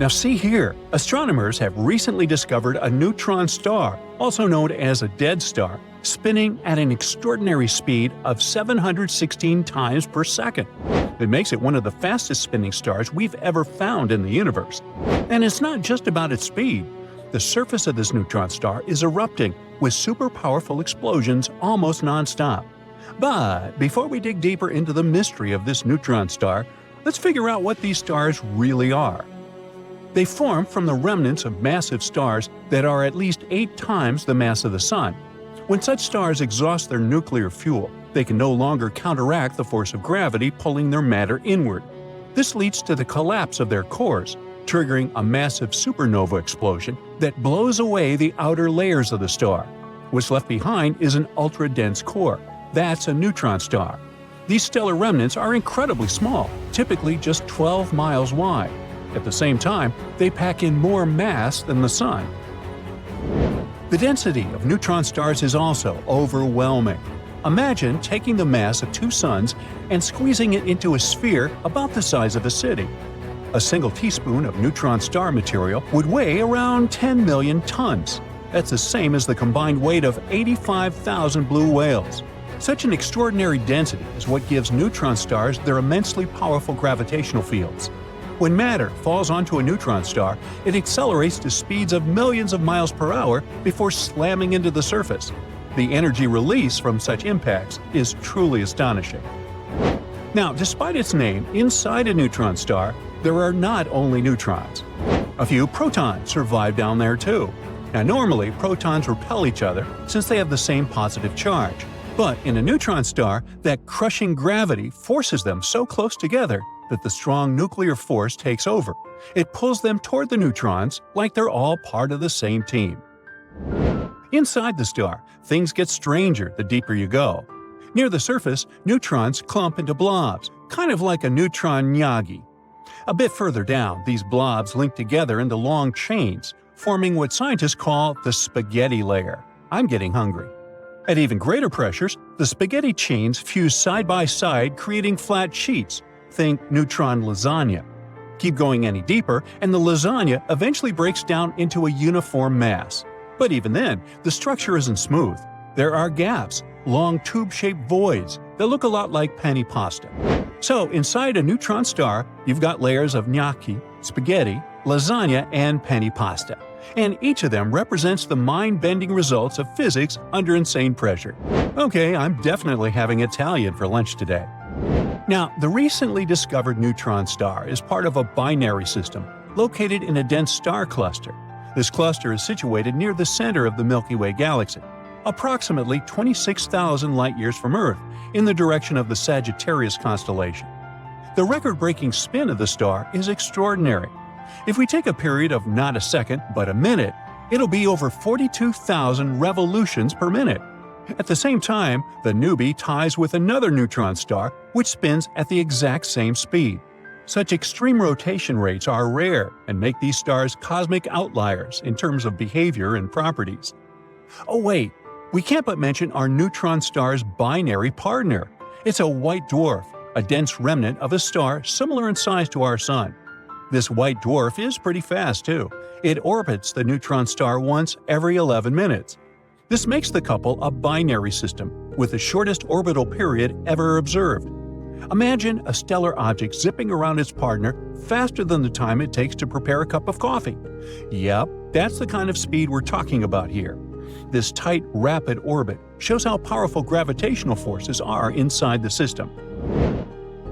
Now see here, astronomers have recently discovered a neutron star, also known as a dead star, spinning at an extraordinary speed of 716 times per second. It makes it one of the fastest spinning stars we've ever found in the universe. And it's not just about its speed. The surface of this neutron star is erupting with super powerful explosions almost non-stop. But before we dig deeper into the mystery of this neutron star, let's figure out what these stars really are. They form from the remnants of massive stars that are at least 8 times the mass of the Sun. When such stars exhaust their nuclear fuel, they can no longer counteract the force of gravity pulling their matter inward. This leads to the collapse of their cores, triggering a massive supernova explosion that blows away the outer layers of the star. What's left behind is an ultra-dense core. That's a neutron star. These stellar remnants are incredibly small, typically just 12 miles wide. At the same time, they pack in more mass than the Sun. The density of neutron stars is also overwhelming. Imagine taking the mass of 2 suns and squeezing it into a sphere about the size of a city. A single teaspoon of neutron star material would weigh around 10 million tons. That's the same as the combined weight of 85,000 blue whales. Such an extraordinary density is what gives neutron stars their immensely powerful gravitational fields. When matter falls onto a neutron star, it accelerates to speeds of millions of miles per hour before slamming into the surface. The energy release from such impacts is truly astonishing. Now, despite its name, inside a neutron star, there are not only neutrons. A few protons survive down there too. Now, normally, protons repel each other since they have the same positive charge. But in a neutron star, that crushing gravity forces them so close together that the strong nuclear force takes over. It pulls them toward the neutrons like they're all part of the same team. Inside the star, things get stranger the deeper you go. Near the surface, neutrons clump into blobs, kind of like a neutron gnagi. A bit further down, these blobs link together into long chains, forming what scientists call the spaghetti layer. I'm getting hungry. At even greater pressures, the spaghetti chains fuse side by side, creating flat sheets. Think neutron lasagna. Keep going any deeper, and the lasagna eventually breaks down into a uniform mass. But even then, the structure isn't smooth. There are gaps, long tube-shaped voids that look a lot like penny pasta. So inside a neutron star, you've got layers of gnocchi, spaghetti, lasagna, and penny pasta. And each of them represents the mind-bending results of physics under insane pressure. Okay, I'm definitely having Italian for lunch today. Now, the recently discovered neutron star is part of a binary system located in a dense star cluster. This cluster is situated near the center of the Milky Way galaxy, approximately 26,000 light-years from Earth, in the direction of the Sagittarius constellation. The record-breaking spin of the star is extraordinary. If we take a period of not a second, but a minute, it'll be over 42,000 revolutions per minute. At the same time, the newbie ties with another neutron star, which spins at the exact same speed. Such extreme rotation rates are rare and make these stars cosmic outliers in terms of behavior and properties. Oh wait, we can't but mention our neutron star's binary partner. It's a white dwarf, a dense remnant of a star similar in size to our Sun. This white dwarf is pretty fast too. It orbits the neutron star once every 11 minutes. This makes the couple a binary system, with the shortest orbital period ever observed. Imagine a stellar object zipping around its partner faster than the time it takes to prepare a cup of coffee. Yep, that's the kind of speed we're talking about here. This tight, rapid orbit shows how powerful gravitational forces are inside the system.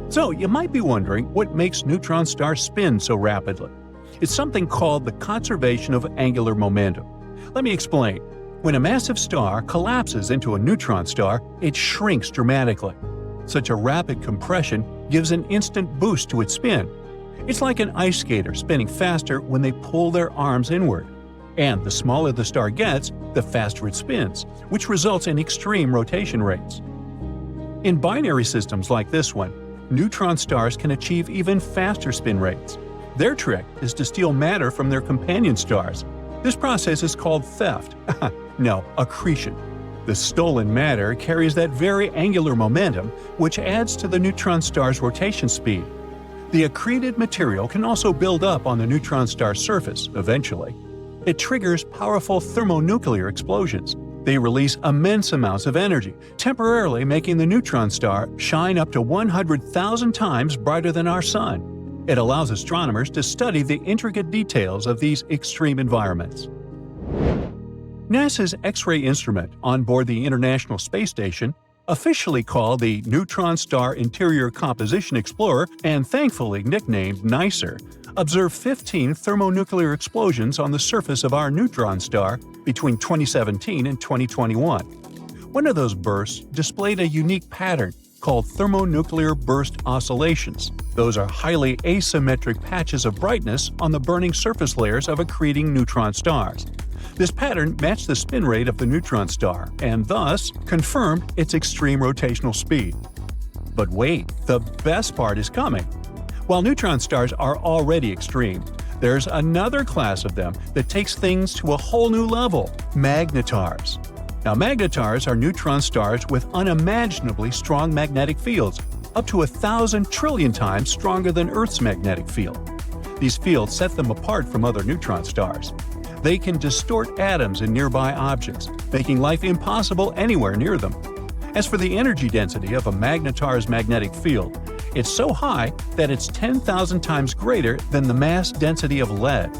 So, you might be wondering what makes neutron stars spin so rapidly. It's something called the conservation of angular momentum. Let me explain. When a massive star collapses into a neutron star, it shrinks dramatically. Such a rapid compression gives an instant boost to its spin. It's like an ice skater spinning faster when they pull their arms inward. And the smaller the star gets, the faster it spins, which results in extreme rotation rates. In binary systems like this one, neutron stars can achieve even faster spin rates. Their trick is to steal matter from their companion stars. This process is called theft. No, accretion. The stolen matter carries that very angular momentum, which adds to the neutron star's rotation speed. The accreted material can also build up on the neutron star surface eventually. It triggers powerful thermonuclear explosions. They release immense amounts of energy, temporarily making the neutron star shine up to 100,000 times brighter than our Sun. It allows astronomers to study the intricate details of these extreme environments. NASA's X-ray instrument on board the International Space Station, officially called the Neutron Star Interior Composition Explorer and thankfully nicknamed NICER, observed 15 thermonuclear explosions on the surface of our neutron star between 2017 and 2021. One of those bursts displayed a unique pattern called thermonuclear burst oscillations. Those are highly asymmetric patches of brightness on the burning surface layers of accreting neutron stars. This pattern matched the spin rate of the neutron star and thus confirmed its extreme rotational speed. But wait, the best part is coming. While neutron stars are already extreme, there's another class of them that takes things to a whole new level – magnetars. Now, magnetars are neutron stars with unimaginably strong magnetic fields, up to 1,000 trillion times stronger than Earth's magnetic field. These fields set them apart from other neutron stars. They can distort atoms in nearby objects, making life impossible anywhere near them. As for the energy density of a magnetar's magnetic field, it's so high that it's 10,000 times greater than the mass density of lead.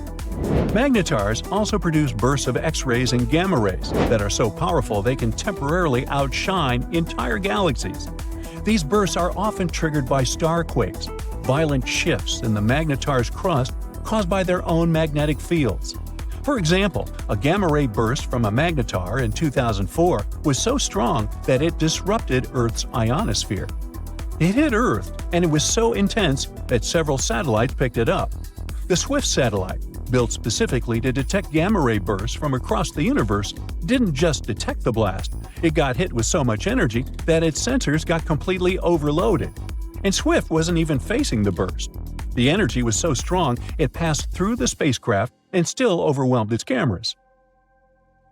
Magnetars also produce bursts of X-rays and gamma rays that are so powerful they can temporarily outshine entire galaxies. These bursts are often triggered by star quakes, violent shifts in the magnetar's crust caused by their own magnetic fields. For example, a gamma-ray burst from a magnetar in 2004 was so strong that it disrupted Earth's ionosphere. It hit Earth, and it was so intense that several satellites picked it up. The SWIFT satellite, built specifically to detect gamma-ray bursts from across the universe, didn't just detect the blast, it got hit with so much energy that its sensors got completely overloaded. And SWIFT wasn't even facing the burst. The energy was so strong it passed through the spacecraft and still overwhelmed its cameras.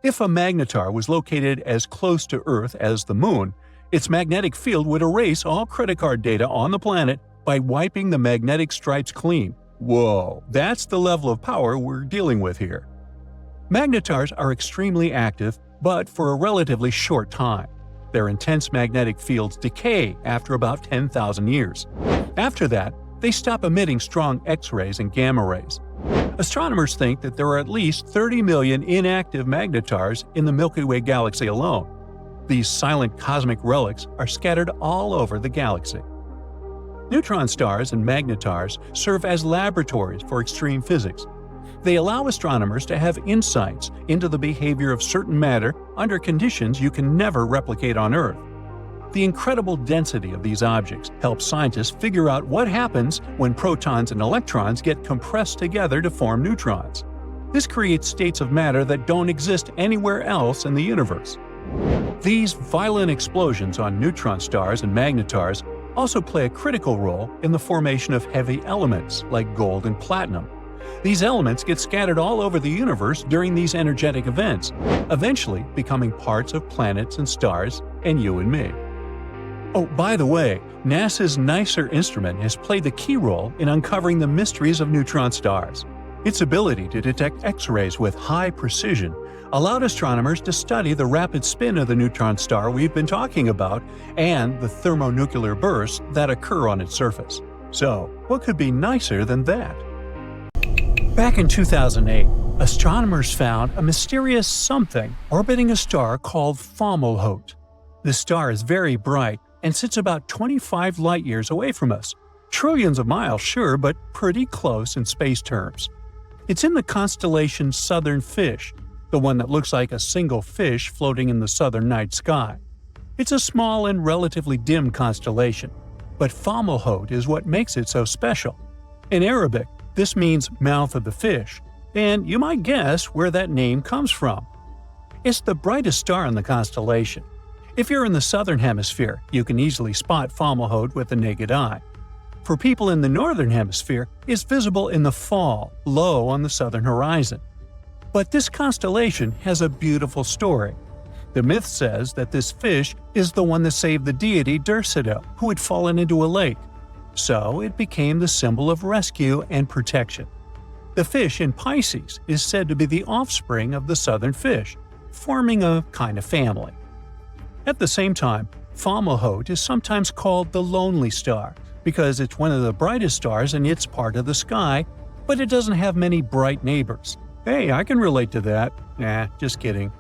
If a magnetar was located as close to Earth as the Moon, its magnetic field would erase all credit card data on the planet by wiping the magnetic stripes clean. Whoa, that's the level of power we're dealing with here. Magnetars are extremely active, but for a relatively short time. Their intense magnetic fields decay after about 10,000 years. After that, they stop emitting strong X-rays and gamma rays. Astronomers think that there are at least 30 million inactive magnetars in the Milky Way galaxy alone. These silent cosmic relics are scattered all over the galaxy. Neutron stars and magnetars serve as laboratories for extreme physics. They allow astronomers to have insights into the behavior of certain matter under conditions you can never replicate on Earth. The incredible density of these objects helps scientists figure out what happens when protons and electrons get compressed together to form neutrons. This creates states of matter that don't exist anywhere else in the universe. These violent explosions on neutron stars and magnetars also play a critical role in the formation of heavy elements like gold and platinum. These elements get scattered all over the universe during these energetic events, eventually becoming parts of planets and stars and you and me. Oh, by the way, NASA's NICER instrument has played the key role in uncovering the mysteries of neutron stars. Its ability to detect X-rays with high precision allowed astronomers to study the rapid spin of the neutron star we've been talking about and the thermonuclear bursts that occur on its surface. So, what could be nicer than that? Back in 2008, astronomers found a mysterious something orbiting a star called Fomaloot. The star is very bright and sits about 25 light-years away from us. Trillions of miles, sure, but pretty close in space terms. It's in the constellation Southern Fish, the one that looks like a single fish floating in the southern night sky. It's a small and relatively dim constellation, but Fomaloot is what makes it so special. In Arabic, this means mouth of the fish, and you might guess where that name comes from. It's the brightest star in the constellation. If you're in the southern hemisphere, you can easily spot Fomaloot with the naked eye. For people in the northern hemisphere, it's visible in the fall, low on the southern horizon. But this constellation has a beautiful story. The myth says that this fish is the one that saved the deity Durceto, who had fallen into a lake. so it became the symbol of rescue and protection. The fish in Pisces is said to be the offspring of the southern fish, forming a kind of family. At the same time, Fomaloot is sometimes called the lonely star because it's one of the brightest stars in its part of the sky, but it doesn't have many bright neighbors. Hey, I can relate to that. Nah, just kidding.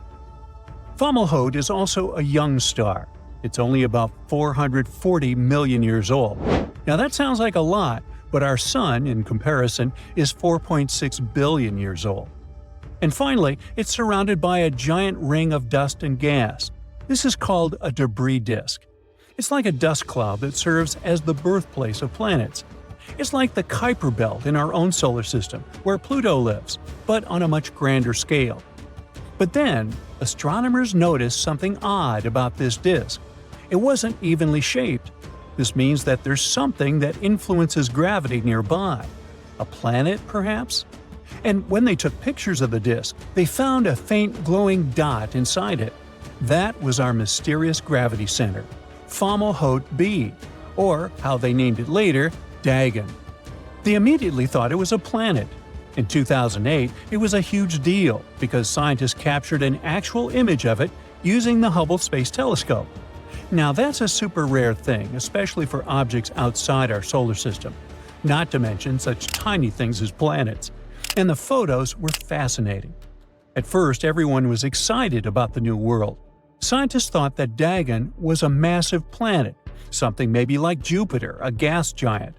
Fomaloot is also a young star. It's only about 440 million years old. Now that sounds like a lot, but our Sun, in comparison, is 4.6 billion years old. And finally, it's surrounded by a giant ring of dust and gas. This is called a debris disk. It's like a dust cloud that serves as the birthplace of planets. It's like the Kuiper Belt in our own solar system, where Pluto lives, but on a much grander scale. But then, astronomers noticed something odd about this disk. It wasn't evenly shaped. This means that there's something that influences gravity nearby. A planet, perhaps? And when they took pictures of the disk, they found a faint glowing dot inside it. That was our mysterious gravity center, Fomaloot b, or how they named it later, Dagen. They immediately thought it was a planet. In 2008, it was a huge deal because scientists captured an actual image of it using the Hubble Space Telescope. Now that's a super rare thing, especially for objects outside our solar system, not to mention such tiny things as planets. And the photos were fascinating. At first, everyone was excited about the new world. Scientists thought that Dagen was a massive planet, something maybe like Jupiter, a gas giant.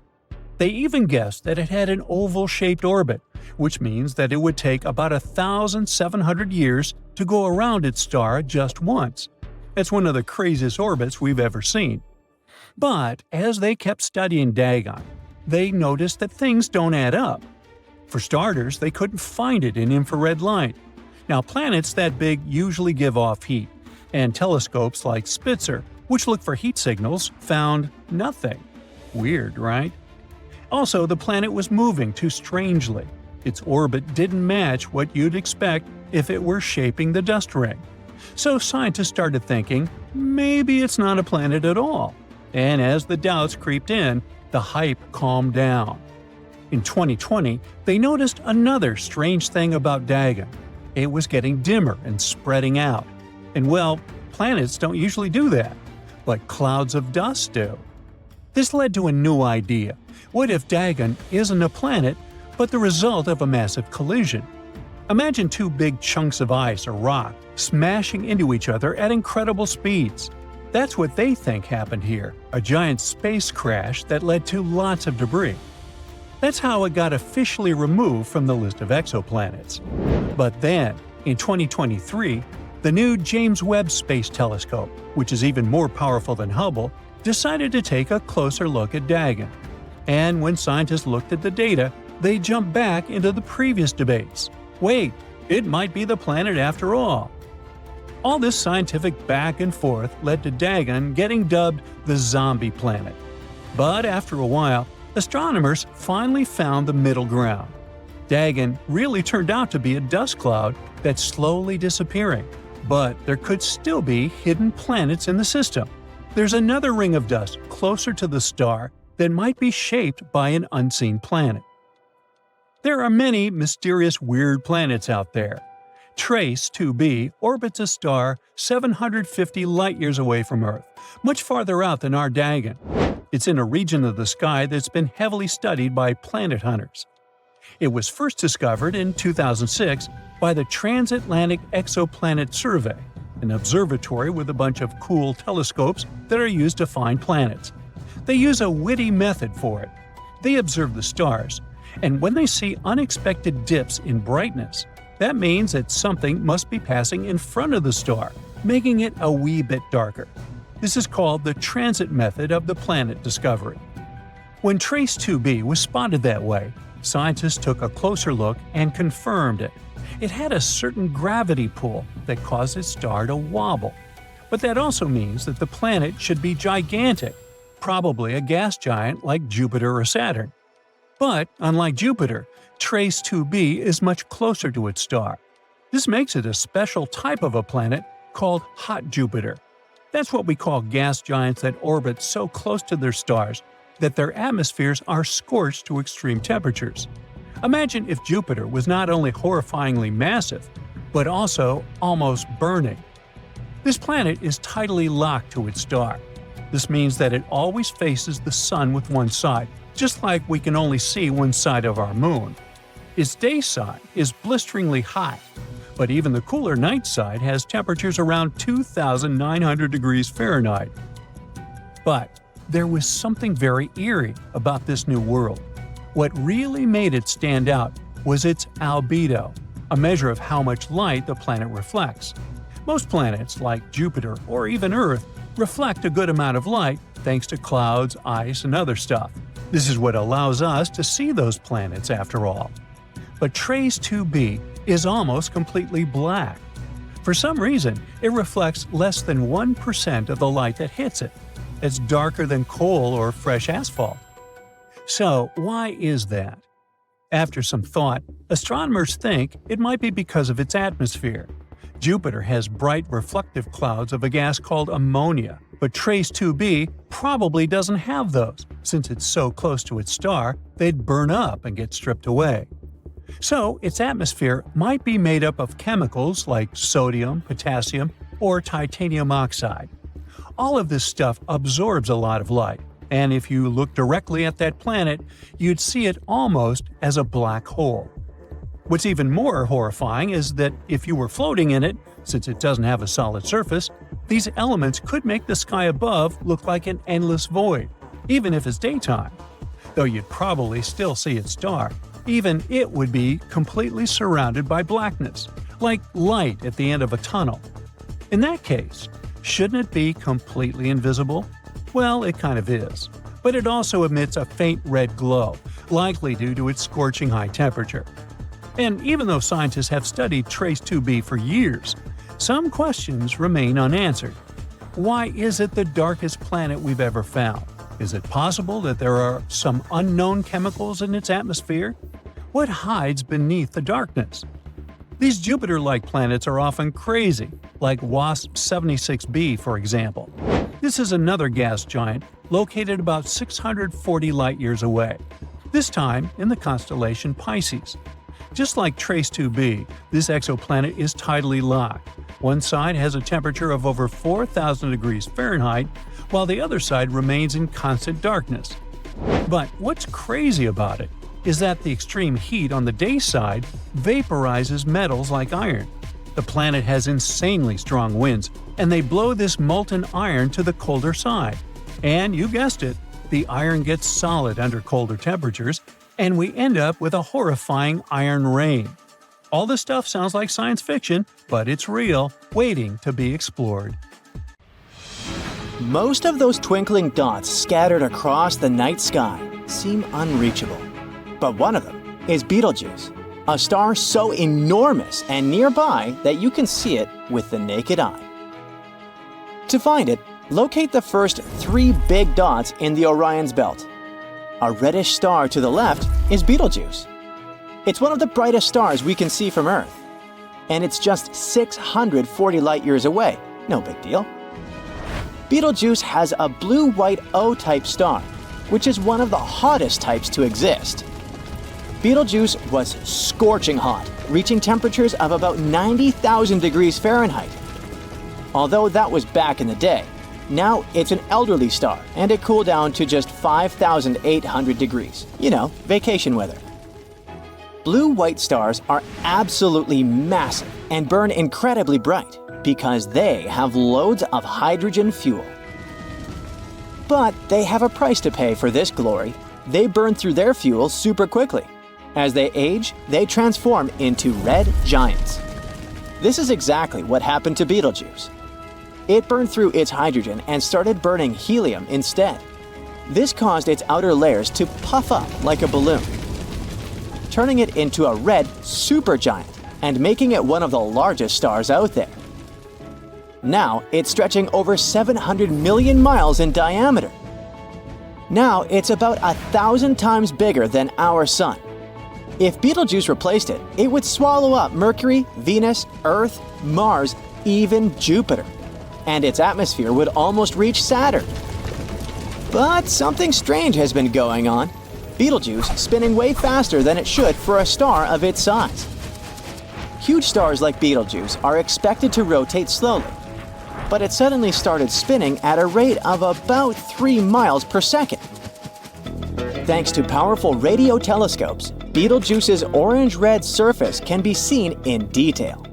They even guessed that it had an oval-shaped orbit, which means that it would take about 1,700 years to go around its star just once. That's one of the craziest orbits we've ever seen. But as they kept studying Dagen, they noticed that things don't add up. For starters, they couldn't find it in infrared light. Now, planets that big usually give off heat, and telescopes like Spitzer, which look for heat signals, found nothing. Weird, right? Also, the planet was moving too strangely. Its orbit didn't match what you'd expect if it were shaping the dust ring. So scientists started thinking, maybe it's not a planet at all. And as the doubts creeped in, the hype calmed down. In 2020, they noticed another strange thing about Dagen. It was getting dimmer and spreading out. And well, planets don't usually do that, but clouds of dust do. This led to a new idea. What if Dagen isn't a planet, but the result of a massive collision? Imagine two big chunks of ice or rock smashing into each other at incredible speeds. That's what they think happened here, a giant space crash that led to lots of debris. That's how it got officially removed from the list of exoplanets. But then, in 2023, the new James Webb Space Telescope, which is even more powerful than Hubble, decided to take a closer look at Dagen. And when scientists looked at the data, they jumped back into the previous debates. Wait, it might be the planet after all. All this scientific back and forth led to Dagen getting dubbed the zombie planet. But after a while, astronomers finally found the middle ground. Dagen really turned out to be a dust cloud that's slowly disappearing, but there could still be hidden planets in the system. There's another ring of dust closer to the star that might be shaped by an unseen planet. There are many mysterious weird planets out there. Trace 2b orbits a star 750 light-years away from Earth, much farther out than our Dagen. It's in a region of the sky that's been heavily studied by planet hunters. It was first discovered in 2006 by the Transatlantic Exoplanet Survey, an observatory with a bunch of cool telescopes that are used to find planets. They use a witty method for it. They observe the stars, and when they see unexpected dips in brightness, that means that something must be passing in front of the star, making it a wee bit darker. This is called the transit method of the planet discovery. When Trace 2b was spotted that way, scientists took a closer look and confirmed it. It had a certain gravity pull that caused its star to wobble. But that also means that the planet should be gigantic, probably a gas giant like Jupiter or Saturn. But, unlike Jupiter, Trace 2b is much closer to its star. This makes it a special type of a planet called hot Jupiter. That's what we call gas giants that orbit so close to their stars that their atmospheres are scorched to extreme temperatures. Imagine if Jupiter was not only horrifyingly massive, but also almost burning. This planet is tidally locked to its star. This means that it always faces the sun with one side, just like we can only see one side of our moon. Its day side is blisteringly hot, but even the cooler night side has temperatures around 2,900 degrees Fahrenheit. But there was something very eerie about this new world. What really made it stand out was its albedo, a measure of how much light the planet reflects. Most planets, like Jupiter or even Earth, reflect a good amount of light thanks to clouds, ice, and other stuff. This is what allows us to see those planets after all. But Trace 2b is almost completely black. For some reason, it reflects less than 1% of the light that hits it. It's darker than coal or fresh asphalt. So, why is that? After some thought, astronomers think it might be because of its atmosphere. Jupiter has bright reflective clouds of a gas called ammonia, but Trace 2b probably doesn't have those. Since it's so close to its star, they'd burn up and get stripped away. So, its atmosphere might be made up of chemicals like sodium, potassium, or titanium oxide. All of this stuff absorbs a lot of light, and if you look directly at that planet, you'd see it almost as a black hole. What's even more horrifying is that if you were floating in it, since it doesn't have a solid surface, these elements could make the sky above look like an endless void, even if it's daytime. Though you'd probably still see its star, even it would be completely surrounded by blackness, like light at the end of a tunnel. In that case, shouldn't it be completely invisible? Well, it kind of is. But it also emits a faint red glow, likely due to its scorching high temperature. And even though scientists have studied Trace 2b for years, some questions remain unanswered. Why is it the darkest planet we've ever found? Is it possible that there are some unknown chemicals in its atmosphere? What hides beneath the darkness? These Jupiter-like planets are often crazy, like WASP 76b, for example. This is another gas giant located about 640 light-years away, this time in the constellation Pisces. Just like Trace 2b, this exoplanet is tidally locked. One side has a temperature of over 4,000 degrees Fahrenheit, while the other side remains in constant darkness. But what's crazy about it is that the extreme heat on the day side vaporizes metals like iron. The planet has insanely strong winds, and they blow this molten iron to the colder side. And you guessed it, the iron gets solid under colder temperatures, and we end up with a horrifying iron rain. All this stuff sounds like science fiction, but it's real, waiting to be explored. Most of those twinkling dots scattered across the night sky seem unreachable. But one of them is Beetlejuice, a star so enormous and nearby that you can see it with the naked eye. To find it, locate the first 3 big dots in the Orion's belt. A reddish star to the left is Beetlejuice. It's one of the brightest stars we can see from Earth. And it's just 640 light-years away, no big deal. Beetlejuice has a blue-white O-type star, which is one of the hottest types to exist. Beetlejuice was scorching hot, reaching temperatures of about 90,000 degrees Fahrenheit. Although that was back in the day, now it's an elderly star and it cooled down to just 5,800 degrees. You know, vacation weather. Blue-white stars are absolutely massive and burn incredibly bright because they have loads of hydrogen fuel. But they have a price to pay for this glory. They burn through their fuel super quickly. As they age, they transform into red giants. This is exactly what happened to Beetlejuice. It burned through its hydrogen and started burning helium instead. This caused its outer layers to puff up like a balloon, turning it into a red supergiant and making it one of the largest stars out there. Now it's stretching over 700 million miles in diameter. Now it's about 1,000 times bigger than our Sun. If Beetlejuice replaced it, it would swallow up Mercury, Venus, Earth, Mars, even Jupiter. And its atmosphere would almost reach Saturn. But something strange has been going on. Beetlejuice spinning way faster than it should for a star of its size. Huge stars like Beetlejuice are expected to rotate slowly, but it suddenly started spinning at a rate of about 3 miles per second. Thanks to powerful radio telescopes, Beetlejuice's orange-red surface can be seen in detail.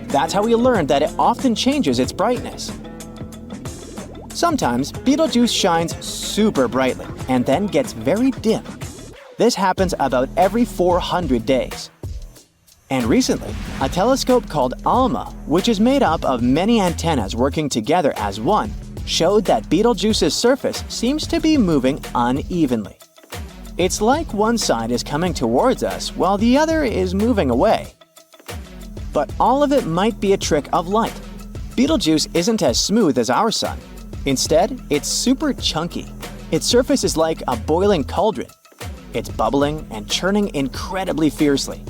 That's how we learned that it often changes its brightness. Sometimes Beetlejuice shines super brightly and then gets very dim. This happens about every 400 days. And recently, a telescope called ALMA, which is made up of many antennas working together as one, showed that Beetlejuice's surface seems to be moving unevenly. It's like one side is coming towards us while the other is moving away. But all of it might be a trick of light. Beetlejuice isn't as smooth as our sun. Instead, it's super chunky. Its surface is like a boiling cauldron. It's bubbling and churning incredibly fiercely.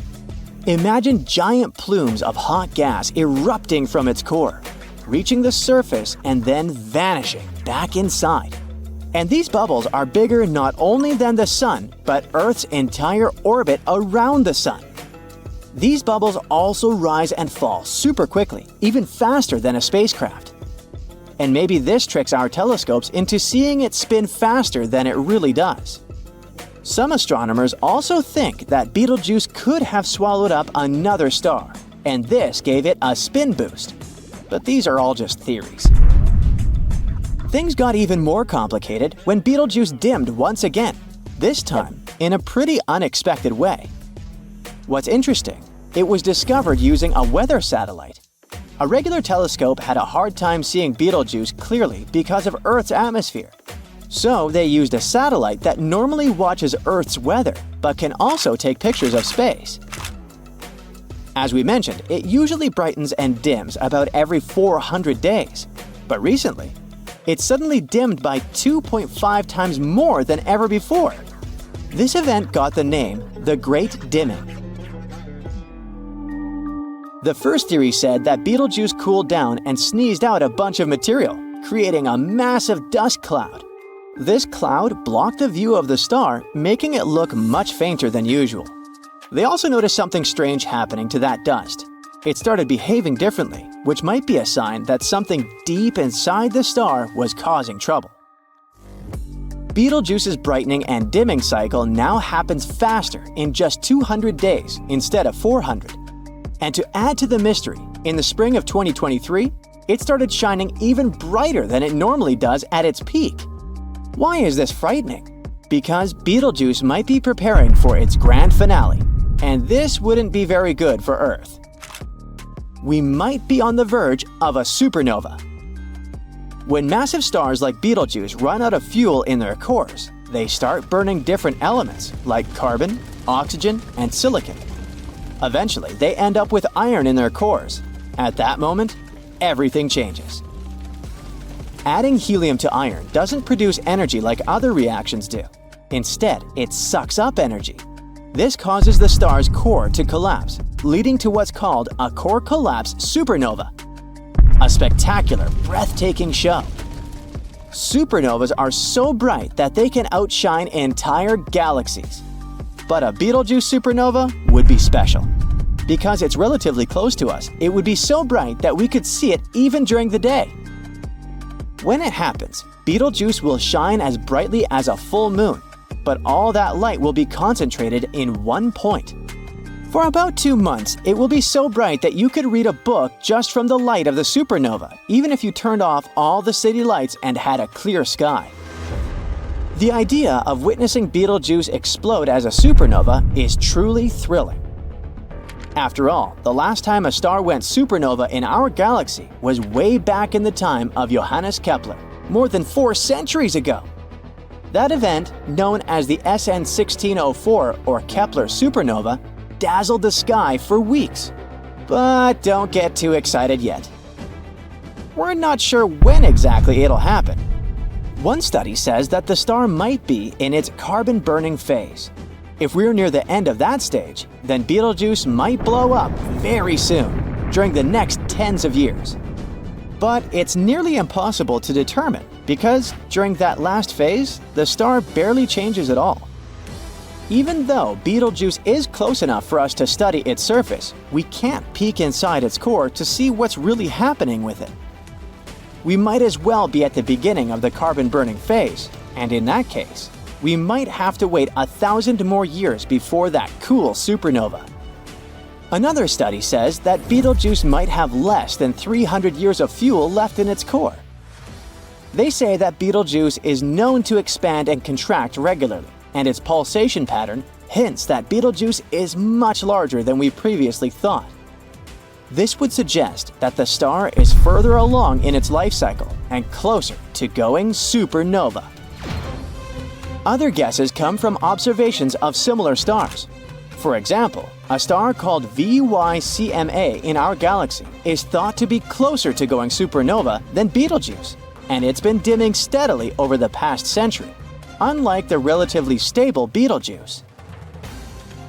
Imagine giant plumes of hot gas erupting from its core, reaching the surface and then vanishing back inside. And these bubbles are bigger not only than the sun, but Earth's entire orbit around the sun. These bubbles also rise and fall super quickly, even faster than a spacecraft. And maybe this tricks our telescopes into seeing it spin faster than it really does. Some astronomers also think that Beetlejuice could have swallowed up another star, and this gave it a spin boost. But these are all just theories. Things got even more complicated when Beetlejuice dimmed once again, this time in a pretty unexpected way. What's interesting, it was discovered using a weather satellite. A regular telescope had a hard time seeing Beetlejuice clearly because of Earth's atmosphere. So they used a satellite that normally watches Earth's weather, but can also take pictures of space. As we mentioned, it usually brightens and dims about every 400 days. But recently, it suddenly dimmed by 2.5 times more than ever before. This event got the name the Great Dimming. The first theory said that Beetlejuice cooled down and sneezed out a bunch of material, creating a massive dust cloud. This cloud blocked the view of the star, making it look much fainter than usual. They also noticed something strange happening to that dust. It started behaving differently, which might be a sign that something deep inside the star was causing trouble. Beetlejuice's brightening and dimming cycle now happens faster in just 200 days instead of 400. And to add to the mystery, in the spring of 2023, it started shining even brighter than it normally does at its peak. Why is this frightening? Because Beetlejuice might be preparing for its grand finale, and this wouldn't be very good for Earth. We might be on the verge of a supernova. When massive stars like Beetlejuice run out of fuel in their cores, they start burning different elements like carbon, oxygen, and silicon. Eventually, they end up with iron in their cores. At that moment, everything changes. Adding helium to iron doesn't produce energy like other reactions do. Instead, it sucks up energy. This causes the star's core to collapse, leading to what's called a core collapse supernova. A spectacular, breathtaking show. Supernovas are so bright that they can outshine entire galaxies. But a Beetlejuice supernova would be special. Because it's relatively close to us, it would be so bright that we could see it even during the day. When it happens, Beetlejuice will shine as brightly as a full moon, but all that light will be concentrated in one point. For about 2 months, it will be so bright that you could read a book just from the light of the supernova, even if you turned off all the city lights and had a clear sky. The idea of witnessing Beetlejuice explode as a supernova is truly thrilling. After all, the last time a star went supernova in our galaxy was way back in the time of Johannes Kepler, more than 4 centuries ago. That event, known as the SN 1604 or Kepler supernova, dazzled the sky for weeks. But don't get too excited yet. We're not sure when exactly it'll happen. One study says that the star might be in its carbon-burning phase. If we're near the end of that stage, then Beetlejuice might blow up very soon, during the next tens of years. But it's nearly impossible to determine because during that last phase, the star barely changes at all. Even though Betelgeuse is close enough for us to study its surface, we can't peek inside its core to see what's really happening with it. We might as well be at the beginning of the carbon-burning phase, and in that case, we might have to wait 1,000 more years before that cool supernova. Another study says that Betelgeuse might have less than 300 years of fuel left in its core. They say that Betelgeuse is known to expand and contract regularly, and its pulsation pattern hints that Betelgeuse is much larger than we previously thought. This would suggest that the star is further along in its life cycle and closer to going supernova. Other guesses come from observations of similar stars. For example, a star called VYCMA in our galaxy is thought to be closer to going supernova than Betelgeuse, and it's been dimming steadily over the past century, unlike the relatively stable Betelgeuse.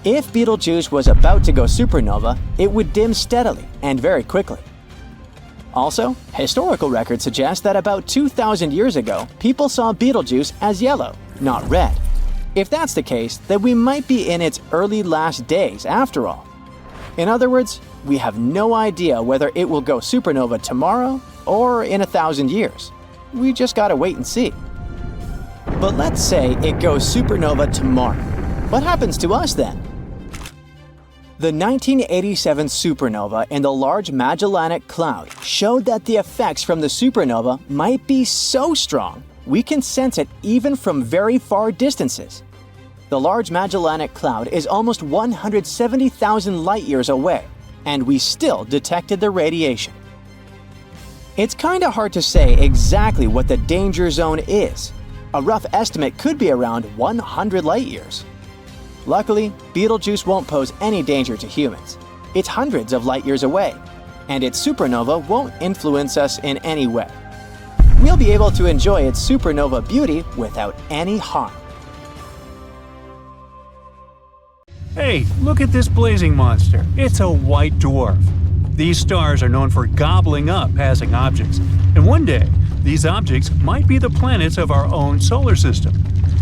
If Betelgeuse was about to go supernova, it would dim steadily and very quickly. Also, historical records suggest that about 2,000 years ago, people saw Betelgeuse as yellow, not red. If that's the case, then we might be in its early last days after all. In other words, we have no idea whether it will go supernova tomorrow or in 1,000 years. We just gotta wait and see. But let's say it goes supernova tomorrow. What happens to us then? The 1987 supernova in the Large Magellanic Cloud showed that the effects from the supernova might be so strong we can sense it even from very far distances. The Large Magellanic Cloud is almost 170,000 light-years away, and we still detected the radiation. It's kinda hard to say exactly what the danger zone is. A rough estimate could be around 100 light-years. Luckily, Betelgeuse won't pose any danger to humans. It's hundreds of light-years away, and its supernova won't influence us in any way. We'll be able to enjoy its supernova beauty without any harm. Hey, look at this blazing monster. It's a white dwarf. These stars are known for gobbling up passing objects, and one day, these objects might be the planets of our own solar system.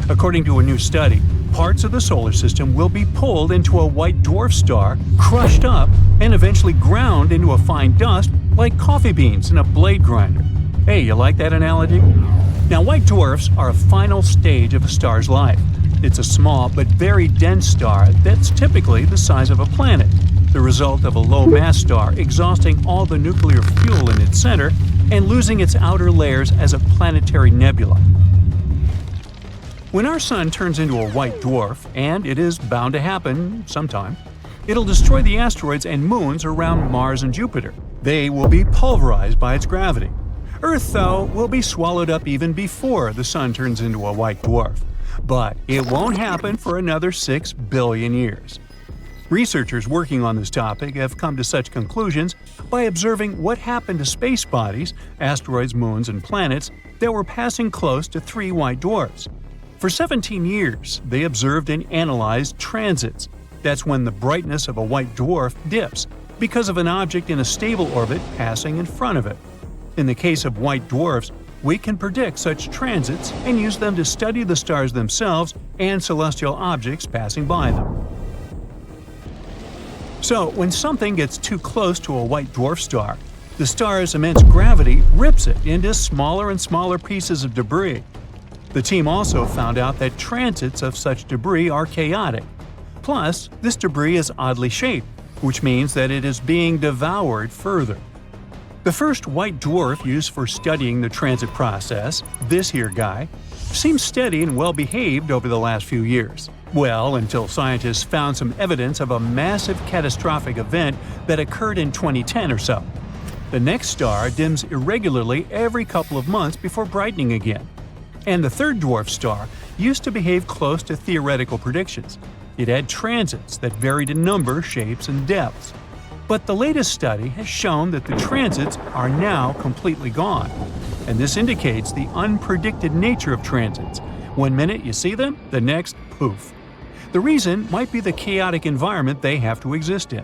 According to a new study, parts of the solar system will be pulled into a white dwarf star, crushed up, and eventually ground into a fine dust like coffee beans in a blade grinder. Hey, you like that analogy? Now, white dwarfs are a final stage of a star's life. It's a small but very dense star that's typically the size of a planet, the result of a low-mass star exhausting all the nuclear fuel in its center and losing its outer layers as a planetary nebula. When our sun turns into a white dwarf, and it is bound to happen sometime, it'll destroy the asteroids and moons around Mars and Jupiter. They will be pulverized by its gravity. Earth, though, will be swallowed up even before the sun turns into a white dwarf. But it won't happen for another 6 billion years. Researchers working on this topic have come to such conclusions by observing what happened to space bodies, asteroids, moons, and planets that were passing close to 3 white dwarfs. For 17 years, they observed and analyzed transits. That's when the brightness of a white dwarf dips because of an object in a stable orbit passing in front of it. In the case of white dwarfs, we can predict such transits and use them to study the stars themselves and celestial objects passing by them. So, when something gets too close to a white dwarf star, the star's immense gravity rips it into smaller and smaller pieces of debris. The team also found out that transits of such debris are chaotic. Plus, this debris is oddly shaped, which means that it is being devoured further. The first white dwarf used for studying the transit process, this here guy, seems steady and well-behaved over the last few years. Well, until scientists found some evidence of a massive catastrophic event that occurred in 2010 or so. The next star dims irregularly every couple of months before brightening again. And the third dwarf star used to behave close to theoretical predictions. It had transits that varied in number, shapes, and depths. But the latest study has shown that the transits are now completely gone. And this indicates the unpredicted nature of transits. One minute you see them, the next, poof. The reason might be the chaotic environment they have to exist in.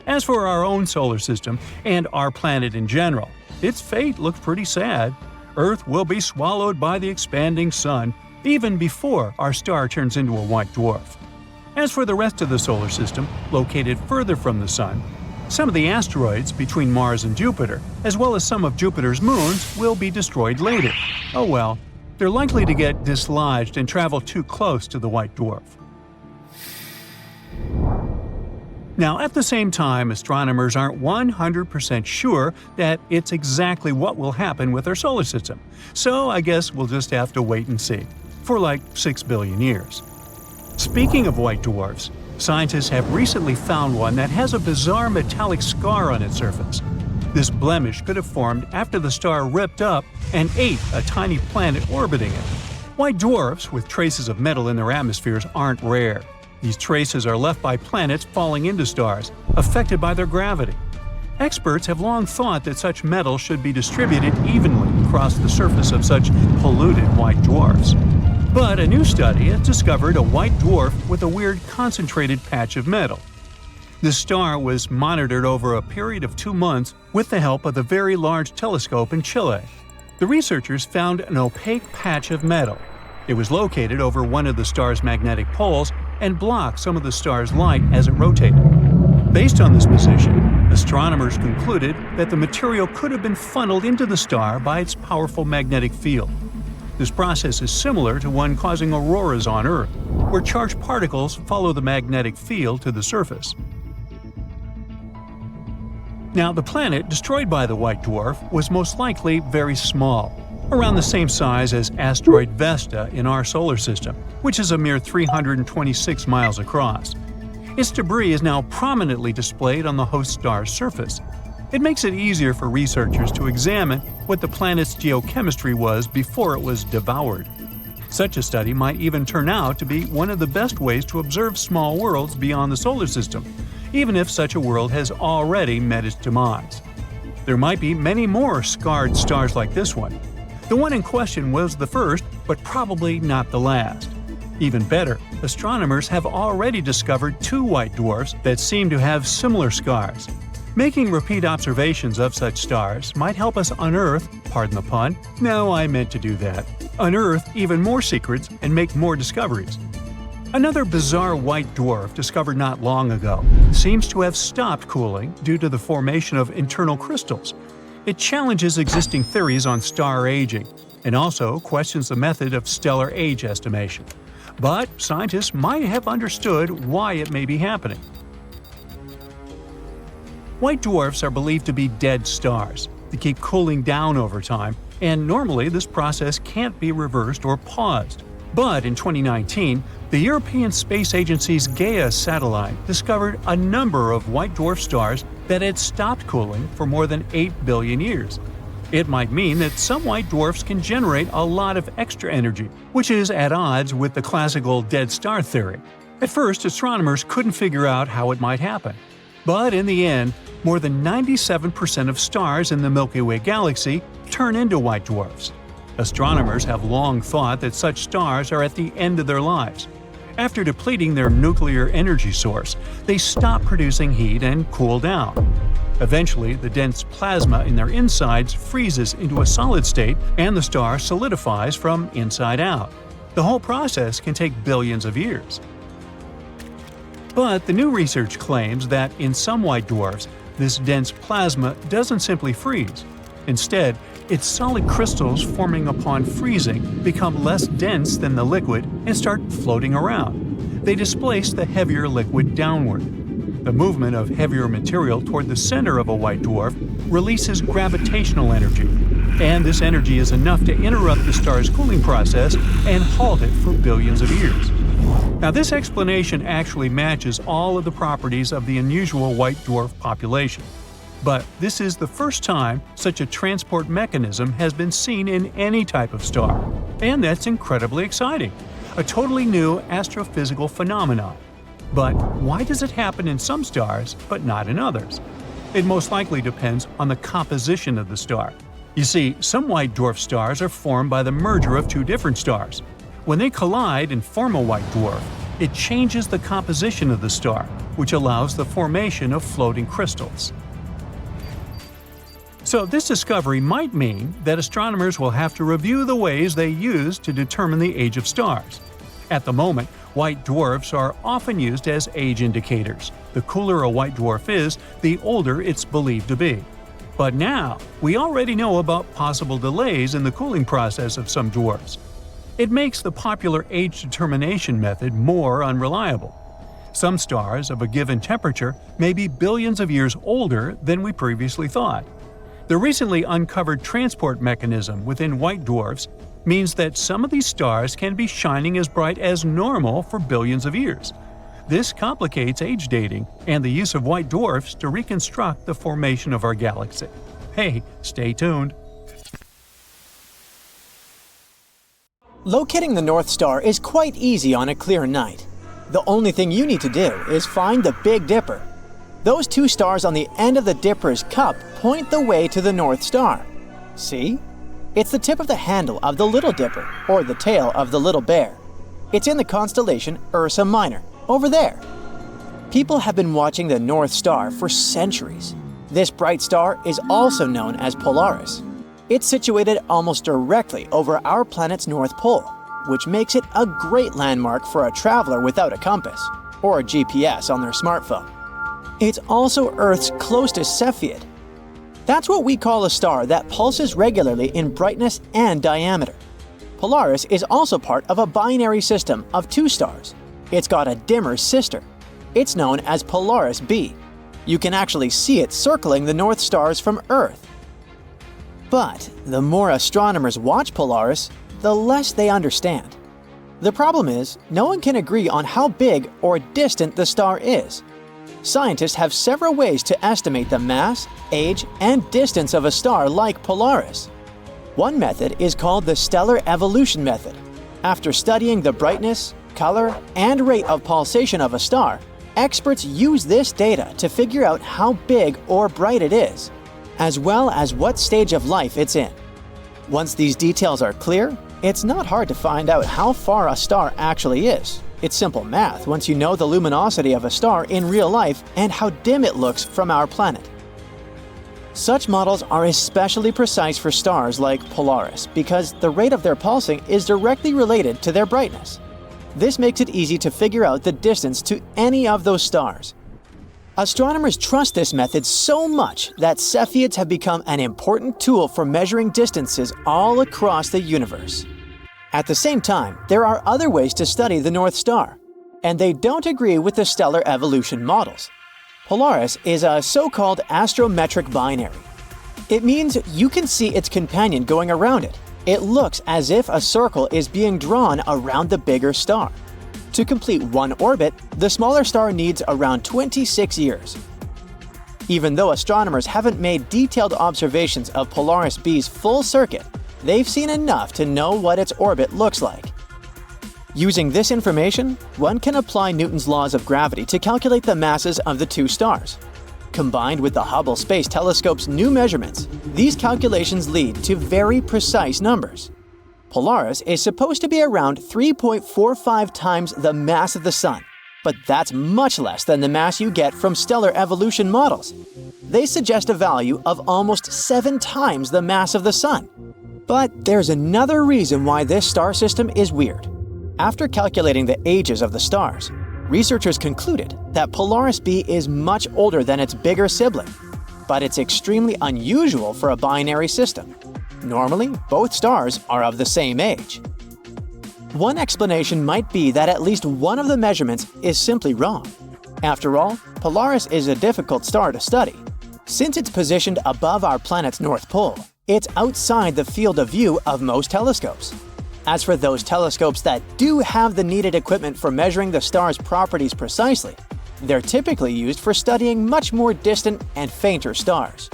As for our own solar system and our planet in general, its fate looks pretty sad. Earth will be swallowed by the expanding sun even before our star turns into a white dwarf. As for the rest of the solar system, located further from the sun, some of the asteroids between Mars and Jupiter, as well as some of Jupiter's moons, will be destroyed later. Oh well, they're likely to get dislodged and travel too close to the white dwarf. Now, at the same time, astronomers aren't 100% sure that it's exactly what will happen with our solar system, so I guess we'll just have to wait and see, for like 6 billion years. Speaking of white dwarfs, scientists have recently found one that has a bizarre metallic scar on its surface. This blemish could have formed after the star ripped up and ate a tiny planet orbiting it. White dwarfs with traces of metal in their atmospheres aren't rare. These traces are left by planets falling into stars, affected by their gravity. Experts have long thought that such metal should be distributed evenly across the surface of such polluted white dwarfs. But a new study has discovered a white dwarf with a weird concentrated patch of metal. This star was monitored over a period of 2 months with the help of the Very Large Telescope in Chile. The researchers found an opaque patch of metal. It was located over one of the star's magnetic poles and blocked some of the star's light as it rotated. Based on this position, astronomers concluded that the material could have been funneled into the star by its powerful magnetic field. This process is similar to one causing auroras on Earth, where charged particles follow the magnetic field to the surface. Now, the planet destroyed by the white dwarf was most likely very small, around the same size as asteroid Vesta in our solar system, which is a mere 326 miles across. Its debris is now prominently displayed on the host star's surface. It makes it easier for researchers to examine what the planet's geochemistry was before it was devoured. Such a study might even turn out to be one of the best ways to observe small worlds beyond the solar system, even if such a world has already met its demise. There might be many more scarred stars like this one. The one in question was the first, but probably not the last. Even better, astronomers have already discovered 2 white dwarfs that seem to have similar scars. Making repeat observations of such stars might help us unearth, pardon the pun, no, I meant to do that, unearth even more secrets and make more discoveries. Another bizarre white dwarf discovered not long ago seems to have stopped cooling due to the formation of internal crystals. It challenges existing theories on star aging, and also questions the method of stellar age estimation. But scientists might have understood why it may be happening. White dwarfs are believed to be dead stars. They keep cooling down over time, and normally this process can't be reversed or paused. But in 2019, the European Space Agency's Gaia satellite discovered a number of white dwarf stars that had stopped cooling for more than 8 billion years. It might mean that some white dwarfs can generate a lot of extra energy, which is at odds with the classical dead star theory. At first, astronomers couldn't figure out how it might happen. But in the end, more than 97% of stars in the Milky Way galaxy turn into white dwarfs. Astronomers have long thought that such stars are at the end of their lives. After depleting their nuclear energy source, they stop producing heat and cool down. Eventually, the dense plasma in their insides freezes into a solid state and the star solidifies from inside out. The whole process can take billions of years. But the new research claims that in some white dwarfs, this dense plasma doesn't simply freeze. Instead, its solid crystals forming upon freezing become less dense than the liquid and start floating around. They displace the heavier liquid downward. The movement of heavier material toward the center of a white dwarf releases gravitational energy, and this energy is enough to interrupt the star's cooling process and halt it for billions of years. Now, this explanation actually matches all of the properties of the unusual white dwarf population. But this is the first time such a transport mechanism has been seen in any type of star. And that's incredibly exciting. A totally new astrophysical phenomenon. But why does it happen in some stars but not in others? It most likely depends on the composition of the star. You see, some white dwarf stars are formed by the merger of 2 different stars. When they collide and form a white dwarf, it changes the composition of the star, which allows the formation of floating crystals. So this discovery might mean that astronomers will have to review the ways they use to determine the age of stars. At the moment, white dwarfs are often used as age indicators. The cooler a white dwarf is, the older it's believed to be. But now, we already know about possible delays in the cooling process of some dwarfs. It makes the popular age determination method more unreliable. Some stars of a given temperature may be billions of years older than we previously thought. The recently uncovered transport mechanism within white dwarfs means that some of these stars can be shining as bright as normal for billions of years. This complicates age dating and the use of white dwarfs to reconstruct the formation of our galaxy. Hey, stay tuned. Locating the North Star is quite easy on a clear night. The only thing you need to do is find the Big Dipper. Those two stars on the end of the Dipper's cup point the way to the North Star. See? It's the tip of the handle of the Little Dipper, or the tail of the Little Bear. It's in the constellation Ursa Minor, over there. People have been watching the North Star for centuries. This bright star is also known as Polaris. It's situated almost directly over our planet's North Pole, which makes it a great landmark for a traveler without a compass, or a GPS on their smartphone. It's also Earth's closest Cepheid. That's what we call a star that pulses regularly in brightness and diameter. Polaris is also part of a binary system of two stars. It's got a dimmer sister. It's known as Polaris B. You can actually see it circling the North Stars from Earth. But the more astronomers watch Polaris, the less they understand. The problem is, no one can agree on how big or distant the star is. Scientists have several ways to estimate the mass, age, and distance of a star like Polaris. One method is called the stellar evolution method. After studying the brightness, color, and rate of pulsation of a star, experts use this data to figure out how big or bright it is, as well as what stage of life it's in. Once these details are clear, it's not hard to find out how far a star actually is. It's simple math once you know the luminosity of a star in real life and how dim it looks from our planet. Such models are especially precise for stars like Polaris because the rate of their pulsing is directly related to their brightness. This makes it easy to figure out the distance to any of those stars. Astronomers trust this method so much that Cepheids have become an important tool for measuring distances all across the universe. At the same time, there are other ways to study the North Star, and they don't agree with the stellar evolution models. Polaris is a so-called astrometric binary. It means you can see its companion going around it. It looks as if a circle is being drawn around the bigger star. To complete one orbit, the smaller star needs around 26 years. Even though astronomers haven't made detailed observations of Polaris B's full circuit, they've seen enough to know what its orbit looks like. Using this information, one can apply Newton's laws of gravity to calculate the masses of the two stars. Combined with the Hubble Space Telescope's new measurements, these calculations lead to very precise numbers. Polaris is supposed to be around 3.45 times the mass of the Sun, but that's much less than the mass you get from stellar evolution models. They suggest a value of almost 7 times the mass of the Sun. But there's another reason why this star system is weird. After calculating the ages of the stars, researchers concluded that Polaris B is much older than its bigger sibling, but it's extremely unusual for a binary system. Normally, both stars are of the same age. One explanation might be that at least one of the measurements is simply wrong. After all, Polaris is a difficult star to study. Since it's positioned above our planet's North Pole, it's outside the field of view of most telescopes. As for those telescopes that do have the needed equipment for measuring the star's properties precisely, they're typically used for studying much more distant and fainter stars.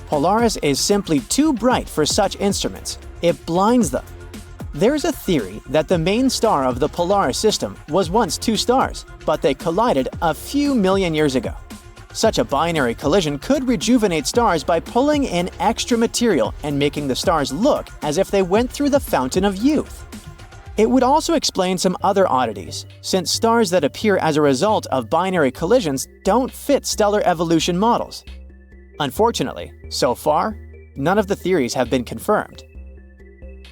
Polaris is simply too bright for such instruments. It blinds them. There's a theory that the main star of the Polaris system was once two stars, but they collided a few million years ago. Such a binary collision could rejuvenate stars by pulling in extra material and making the stars look as if they went through the fountain of youth. It would also explain some other oddities, since stars that appear as a result of binary collisions don't fit stellar evolution models. Unfortunately, so far, none of the theories have been confirmed.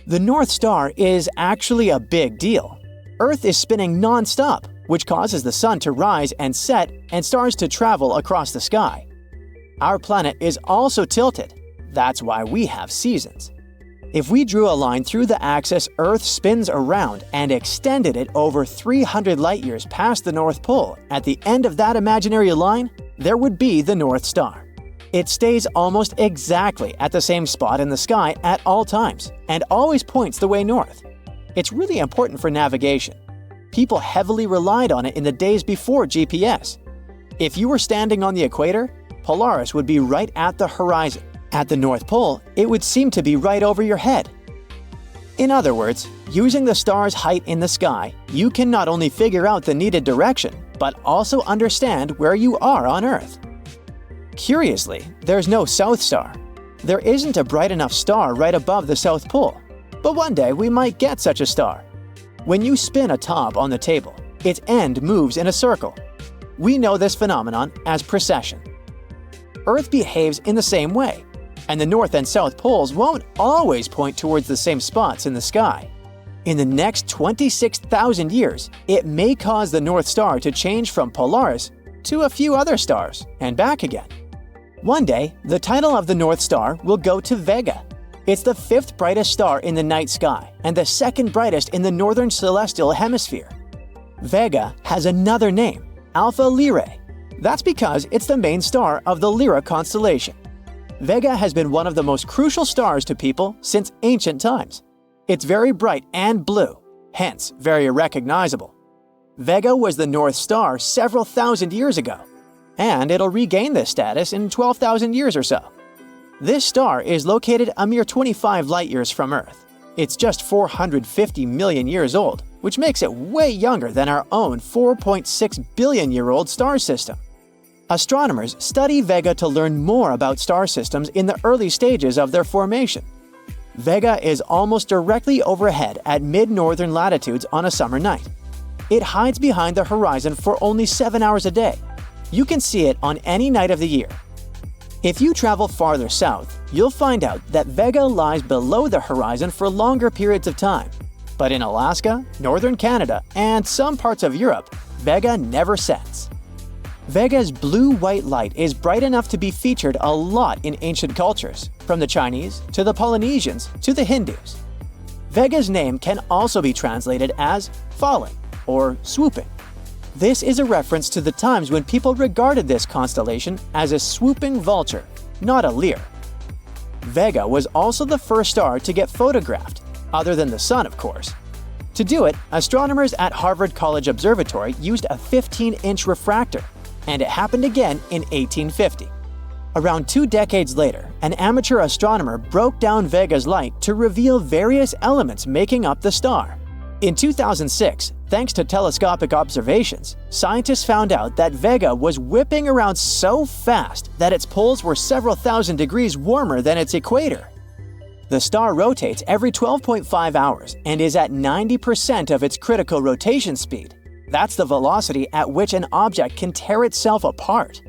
The North Star is actually a big deal. Earth is spinning non-stop, which causes the sun to rise and set and stars to travel across the sky. Our planet is also tilted. That's why we have seasons. If we drew a line through the axis Earth spins around and extended it over 300 light-years past the North Pole, at the end of that imaginary line, there would be the North Star. It stays almost exactly at the same spot in the sky at all times and always points the way north. It's really important for navigation. People heavily relied on it in the days before GPS. If you were standing on the equator, Polaris would be right at the horizon. At the North Pole, it would seem to be right over your head. In other words, using the star's height in the sky, you can not only figure out the needed direction, but also understand where you are on Earth. Curiously, there's no South Star. There isn't a bright enough star right above the South Pole, but one day we might get such a star. When you spin a top on the table, its end moves in a circle. We know this phenomenon as precession. Earth behaves in the same way, and the North and South poles won't always point towards the same spots in the sky. In the next 26,000 years, it may cause the North Star to change from Polaris to a few other stars and back again. One day, the title of the North Star will go to Vega. It's the 5th brightest star in the night sky and the 2nd brightest in the northern celestial hemisphere. Vega has another name, Alpha Lyrae. That's because it's the main star of the Lyra constellation. Vega has been one of the most crucial stars to people since ancient times. It's very bright and blue, hence very recognizable. Vega was the North Star several thousand years ago, and it'll regain this status in 12,000 years or so. This star is located a mere 25 light-years from Earth. It's just 450 million years old, which makes it way younger than our own 4.6 billion-year-old star system. Astronomers study Vega to learn more about star systems in the early stages of their formation. Vega is almost directly overhead at mid-northern latitudes on a summer night. It hides behind the horizon for only 7 hours a day. You can see it on any night of the year. If you travel farther south, you'll find out that Vega lies below the horizon for longer periods of time. But in Alaska, northern Canada, and some parts of Europe, Vega never sets. Vega's blue-white light is bright enough to be featured a lot in ancient cultures, from the Chinese to the Polynesians to the Hindus. Vega's name can also be translated as falling or swooping. This is a reference to the times when people regarded this constellation as a swooping vulture, not a Lyre. Vega was also the first star to get photographed, other than the Sun, of course. To do it, astronomers at Harvard College Observatory used a 15-inch refractor, and it happened again in 1850. Around 2 decades later, an amateur astronomer broke down Vega's light to reveal various elements making up the star. In 2006, thanks to telescopic observations, scientists found out that Vega was whipping around so fast that its poles were several thousand degrees warmer than its equator. The star rotates every 12.5 hours and is at 90% of its critical rotation speed. That's the velocity at which an object can tear itself apart.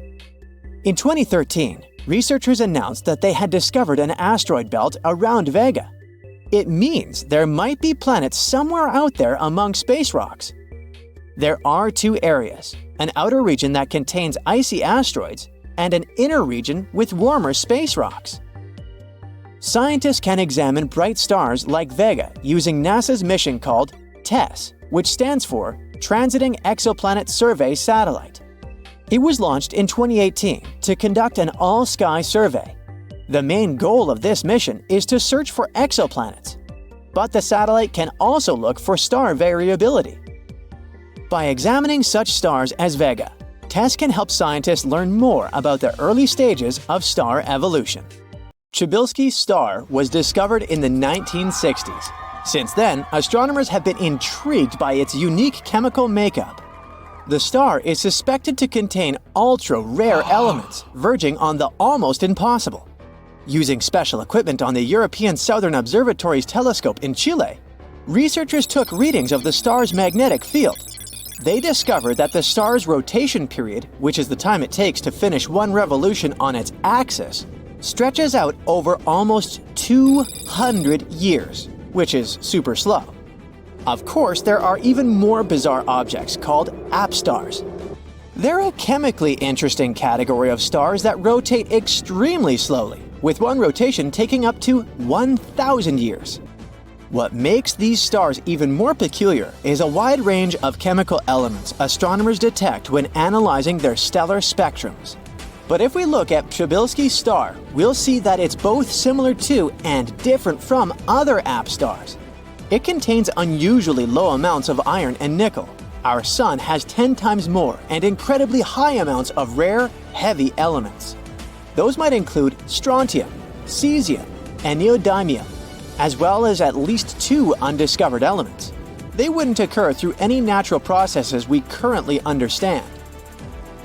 In 2013, researchers announced that they had discovered an asteroid belt around Vega. It means there might be planets somewhere out there among space rocks. There are 2 areas, an outer region that contains icy asteroids and an inner region with warmer space rocks. Scientists can examine bright stars like Vega using NASA's mission called TESS, which stands for Transiting Exoplanet Survey Satellite. It was launched in 2018 to conduct an all-sky survey. The main goal of this mission is to search for exoplanets, but the satellite can also look for star variability. By examining such stars as Vega, TESS can help scientists learn more about the early stages of star evolution. Chabilski's star was discovered in the 1960s. Since then, astronomers have been intrigued by its unique chemical makeup. The star is suspected to contain ultra-rare elements, verging on the almost impossible. Using special equipment on the European Southern Observatory's telescope in Chile, researchers took readings of the star's magnetic field. They discovered that the star's rotation period, which is the time it takes to finish one revolution on its axis, stretches out over almost 200 years, which is super slow. Of course, there are even more bizarre objects called apstars. They're a chemically interesting category of stars that rotate extremely slowly, with one rotation taking up to 1,000 years. What makes these stars even more peculiar is a wide range of chemical elements astronomers detect when analyzing their stellar spectrums. But if we look at Chabilski's star, we'll see that it's both similar to and different from other apstars. It contains unusually low amounts of iron and nickel. Our Sun has 10 times more and incredibly high amounts of rare, heavy elements. Those might include strontium, cesium, and neodymium, as well as at least 2 undiscovered elements. They wouldn't occur through any natural processes we currently understand.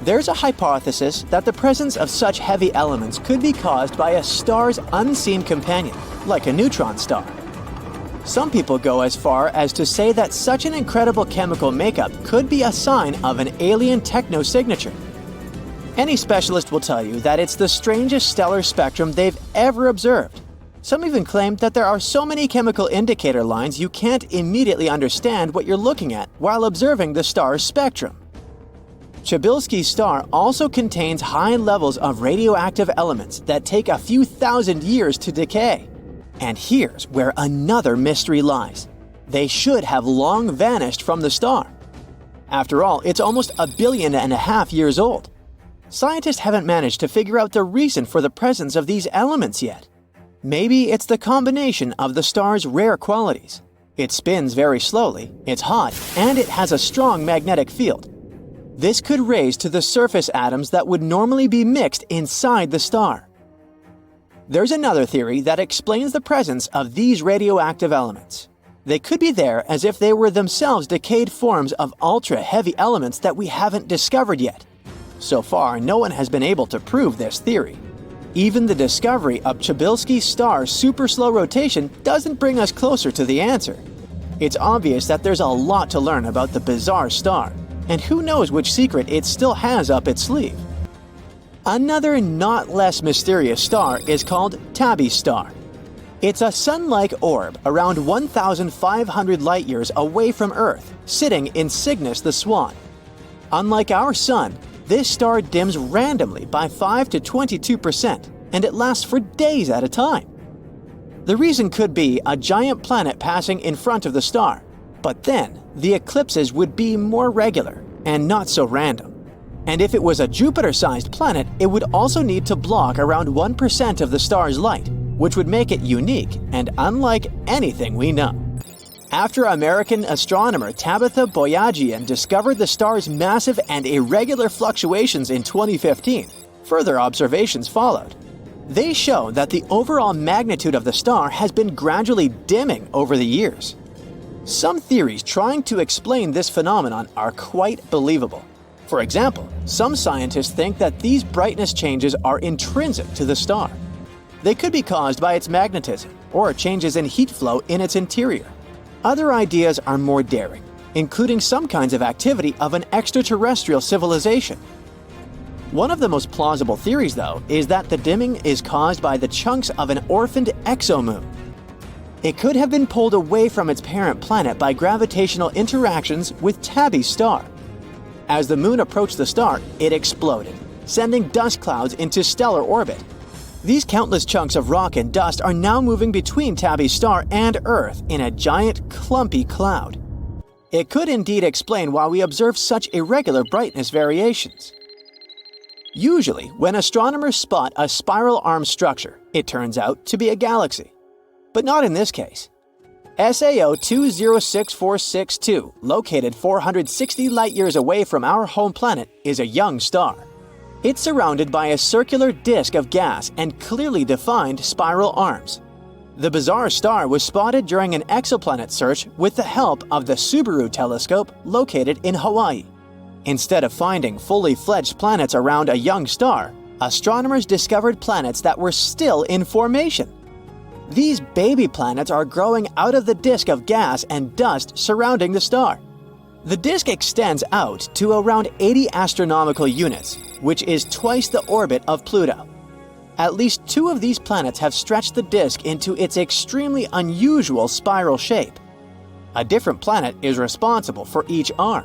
There's a hypothesis that the presence of such heavy elements could be caused by a star's unseen companion, like a neutron star. Some people go as far as to say that such an incredible chemical makeup could be a sign of an alien technosignature. Any specialist will tell you that it's the strangest stellar spectrum they've ever observed. Some even claim that there are so many chemical indicator lines you can't immediately understand what you're looking at while observing the star's spectrum. Chabilski's star also contains high levels of radioactive elements that take a few thousand years to decay. And here's where another mystery lies. They should have long vanished from the star. After all, it's almost 1.5 billion years old. Scientists haven't managed to figure out the reason for the presence of these elements yet. Maybe it's the combination of the star's rare qualities. It spins very slowly, it's hot, and it has a strong magnetic field. This could raise to the surface atoms that would normally be mixed inside the star. There's another theory that explains the presence of these radioactive elements. They could be there as if they were themselves decayed forms of ultra-heavy elements that we haven't discovered yet. So far, no one has been able to prove this theory. Even the discovery of Chabilski's star's super slow rotation doesn't bring us closer to the answer. It's obvious that there's a lot to learn about the bizarre star, and who knows which secret it still has up its sleeve. Another not less mysterious star is called Tabby's star. It's a sun-like orb around 1,500 light-years away from Earth, sitting in Cygnus the Swan. Unlike our Sun, this star dims randomly by 5 to 22%, and it lasts for days at a time. The reason could be a giant planet passing in front of the star, but then the eclipses would be more regular and not so random. And if it was a Jupiter-sized planet, it would also need to block around 1% of the star's light, which would make it unique and unlike anything we know. After American astronomer Tabitha Boyajian discovered the star's massive and irregular fluctuations in 2015, further observations followed. They show that the overall magnitude of the star has been gradually dimming over the years. Some theories trying to explain this phenomenon are quite believable. For example, some scientists think that these brightness changes are intrinsic to the star. They could be caused by its magnetism or changes in heat flow in its interior. Other ideas are more daring, including some kinds of activity of an extraterrestrial civilization. One of the most plausible theories, though, is that the dimming is caused by the chunks of an orphaned exomoon. It could have been pulled away from its parent planet by gravitational interactions with Tabby's star. As the moon approached the star, it exploded, sending dust clouds into stellar orbit. These countless chunks of rock and dust are now moving between Tabby's star and Earth in a giant, clumpy cloud. It could indeed explain why we observe such irregular brightness variations. Usually, when astronomers spot a spiral arm structure, it turns out to be a galaxy. But not in this case. SAO 206462, located 460 light-years away from our home planet, is a young star. It's surrounded by a circular disk of gas and clearly defined spiral arms. The bizarre star was spotted during an exoplanet search with the help of the Subaru telescope located in Hawaii. Instead of finding fully fledged planets around a young star, astronomers discovered planets that were still in formation. These baby planets are growing out of the disk of gas and dust surrounding the star. The disk extends out to around 80 astronomical units, which is twice the orbit of Pluto. At least 2 of these planets have stretched the disk into its extremely unusual spiral shape. A different planet is responsible for each arm.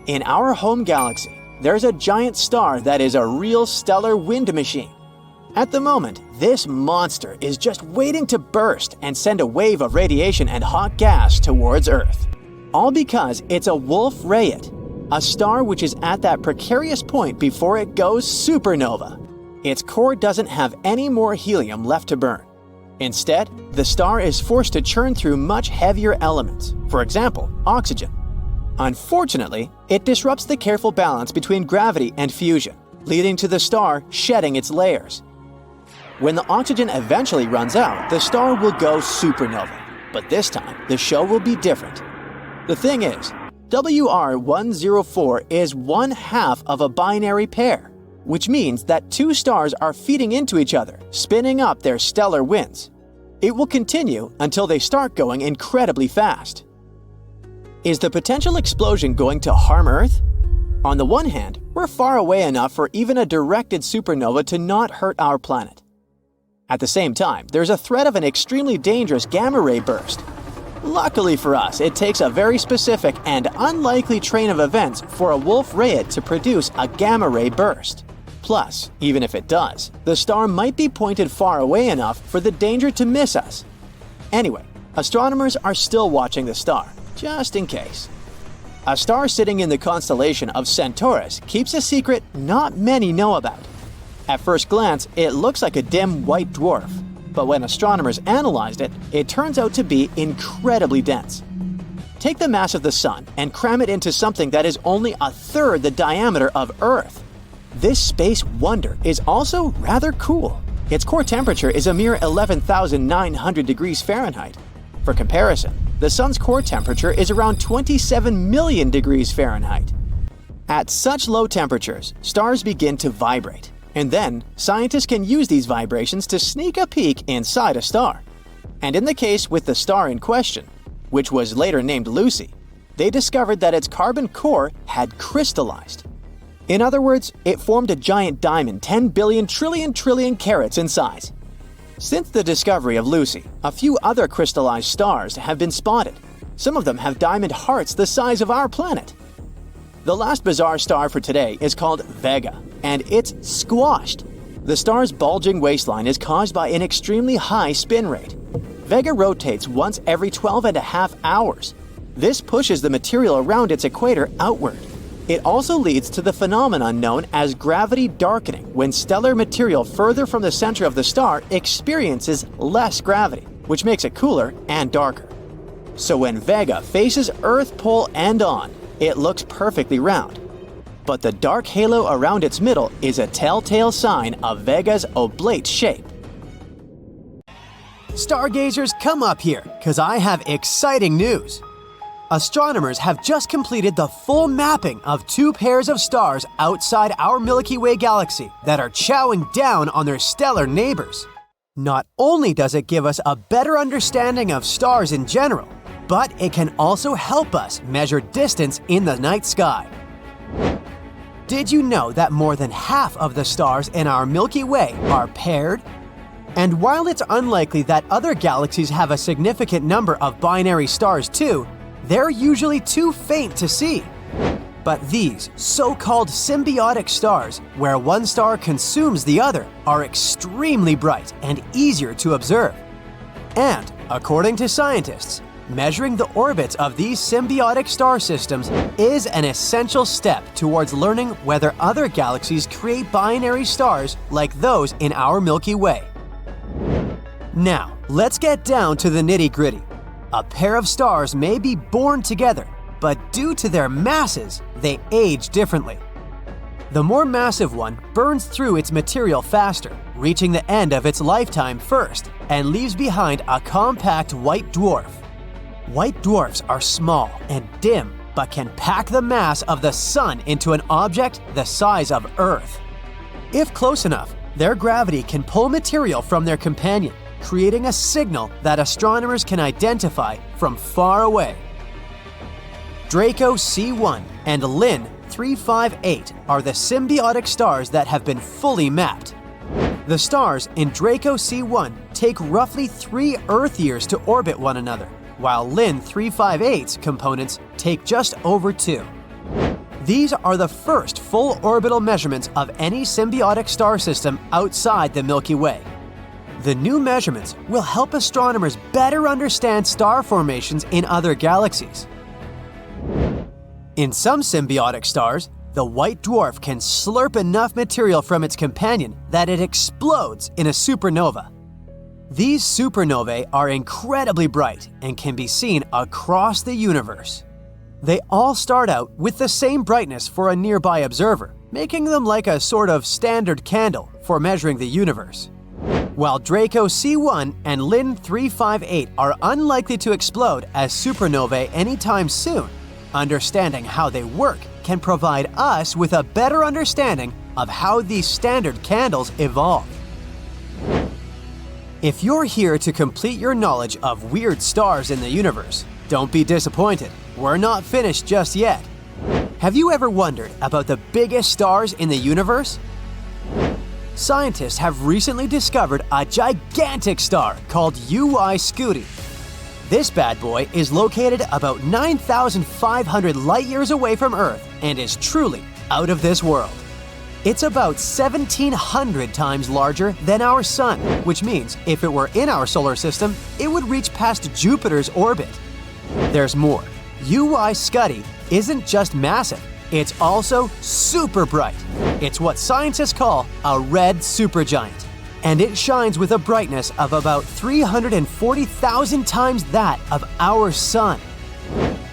In our home galaxy, there's a giant star that is a real stellar wind machine. At the moment, this monster is just waiting to burst and send a wave of radiation and hot gas towards Earth. All because it's a Wolf-Rayet, a star which is at that precarious point before it goes supernova. Its core doesn't have any more helium left to burn. Instead, the star is forced to churn through much heavier elements, for example, oxygen. Unfortunately, it disrupts the careful balance between gravity and fusion, leading to the star shedding its layers. When the oxygen eventually runs out, the star will go supernova. But this time, the show will be different. The thing is, WR104 is 1/2 of a binary pair, which means that 2 stars are feeding into each other, spinning up their stellar winds. It will continue until they start going incredibly fast. Is the potential explosion going to harm Earth? On the one hand, we're far away enough for even a directed supernova to not hurt our planet. At the same time, there's a threat of an extremely dangerous gamma-ray burst. Luckily for us, it takes a very specific and unlikely train of events for a Wolf-Rayet to produce a gamma-ray burst. Plus, even if it does, the star might be pointed far away enough for the danger to miss us. Anyway, astronomers are still watching the star, just in case. A star sitting in the constellation of Centaurus keeps a secret not many know about. At first glance, it looks like a dim white dwarf, but when astronomers analyzed it, it turns out to be incredibly dense. Take the mass of the Sun and cram it into something that is only 1/3 the diameter of Earth. This space wonder is also rather cool. Its core temperature is a mere 11,900 degrees Fahrenheit. For comparison, the Sun's core temperature is around 27 million degrees Fahrenheit. At such low temperatures, stars begin to vibrate, and then scientists can use these vibrations to sneak a peek inside a star. And in the case with the star in question, which was later named Lucy, they discovered that its carbon core had crystallized. In other words, it formed a giant diamond 10 billion trillion carats in size. Since the discovery of Lucy, a few other crystallized stars have been spotted. Some of them have diamond hearts the size of our planet. The last bizarre star for today is called Vega, and it's squashed. The star's bulging waistline is caused by an extremely high spin rate. Vega rotates once every 12.5 hours. This pushes the material around its equator outward. It also leads to the phenomenon known as gravity darkening, when stellar material further from the center of the star experiences less gravity, which makes it cooler and darker. So when Vega faces Earth pole end on, it looks perfectly round. But the dark halo around its middle is a telltale sign of Vega's oblate shape. Stargazers, come up here, because I have exciting news. Astronomers have just completed the full mapping of 2 pairs of stars outside our Milky Way galaxy that are chowing down on their stellar neighbors. Not only does it give us a better understanding of stars in general, but it can also help us measure distance in the night sky. Did you know that more than half of the stars in our Milky Way are paired? And while it's unlikely that other galaxies have a significant number of binary stars too, they're usually too faint to see. But these so-called symbiotic stars, where one star consumes the other, are extremely bright and easier to observe. And, according to scientists, measuring the orbits of these symbiotic star systems is an essential step towards learning whether other galaxies create binary stars like those in our Milky Way. Now, let's get down to the nitty-gritty. A pair of stars may be born together, but due to their masses, they age differently. The more massive one burns through its material faster, reaching the end of its lifetime first, and leaves behind a compact white dwarf. White dwarfs are small and dim, but can pack the mass of the Sun into an object the size of Earth. If close enough, their gravity can pull material from their companion, creating a signal that astronomers can identify from far away. Draco C1 and Lynn 358 are the symbiotic stars that have been fully mapped. The stars in Draco C1 take roughly 3 Earth years to orbit one another, while Lin 358's components take just over 2. These are the first full orbital measurements of any symbiotic star system outside the Milky Way. The new measurements will help astronomers better understand star formations in other galaxies. In some symbiotic stars, the white dwarf can slurp enough material from its companion that it explodes in a supernova. These supernovae are incredibly bright and can be seen across the universe. They all start out with the same brightness for a nearby observer, making them like a sort of standard candle for measuring the universe. While Draco C1 and Lin 358 are unlikely to explode as supernovae anytime soon, understanding how they work can provide us with a better understanding of how these standard candles evolve. If you're here to complete your knowledge of weird stars in the universe, don't be disappointed. We're not finished just yet. Have you ever wondered about the biggest stars in the universe? Scientists have recently discovered a gigantic star called Scutty. This bad boy is located about 9,500 light-years away from Earth and is truly out of this world. It's about 1,700 times larger than our Sun, which means if it were in our solar system, it would reach past Jupiter's orbit. There's more. Scutty isn't just massive, it's also super bright. It's what scientists call a red supergiant, and it shines with a brightness of about 340,000 times that of our Sun.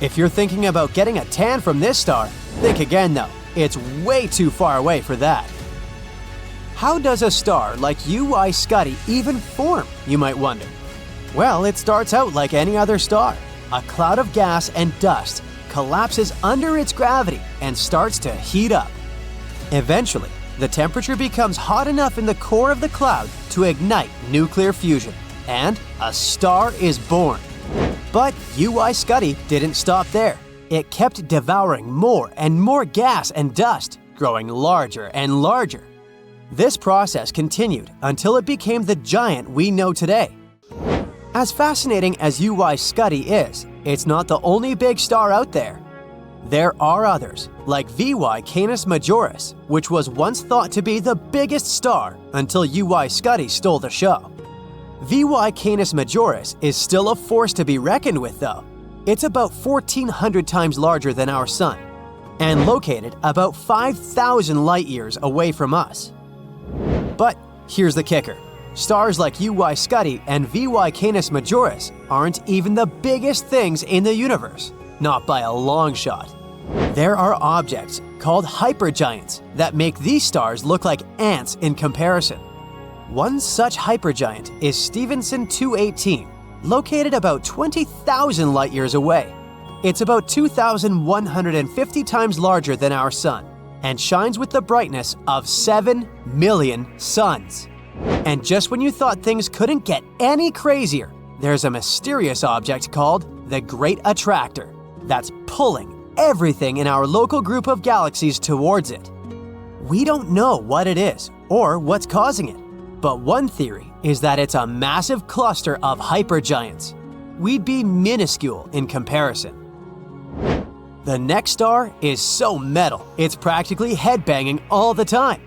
If you're thinking about getting a tan from this star, think again though. It's way too far away for that. How does a star like Scutty even form, you might wonder? Well, it starts out like any other star. A cloud of gas and dust collapses under its gravity and starts to heat up. Eventually, the temperature becomes hot enough in the core of the cloud to ignite nuclear fusion, and a star is born. But Scutty didn't stop there. It kept devouring more and more gas and dust, growing larger and larger. This process continued until it became the giant we know today. As fascinating as Scutty is, it's not the only big star out there. There are others, like VY Canis Majoris, which was once thought to be the biggest star until Scutty stole the show. VY Canis Majoris is still a force to be reckoned with, though. It's about 1,400 times larger than our Sun, and located about 5,000 light-years away from us. But here's the kicker. Stars like Scutty and VY Canis Majoris aren't even the biggest things in the universe, not by a long shot. There are objects called hypergiants that make these stars look like ants in comparison. One such hypergiant is Stephenson 218, located about 20,000 light-years away. It's about 2,150 times larger than our Sun, and shines with the brightness of 7 million suns. And just when you thought things couldn't get any crazier, there's a mysterious object called the Great Attractor that's pulling everything in our local group of galaxies towards it. We don't know what it is or what's causing it, but one theory is that it's a massive cluster of hypergiants. We'd be minuscule in comparison. The next star is so metal, it's practically headbanging all the time.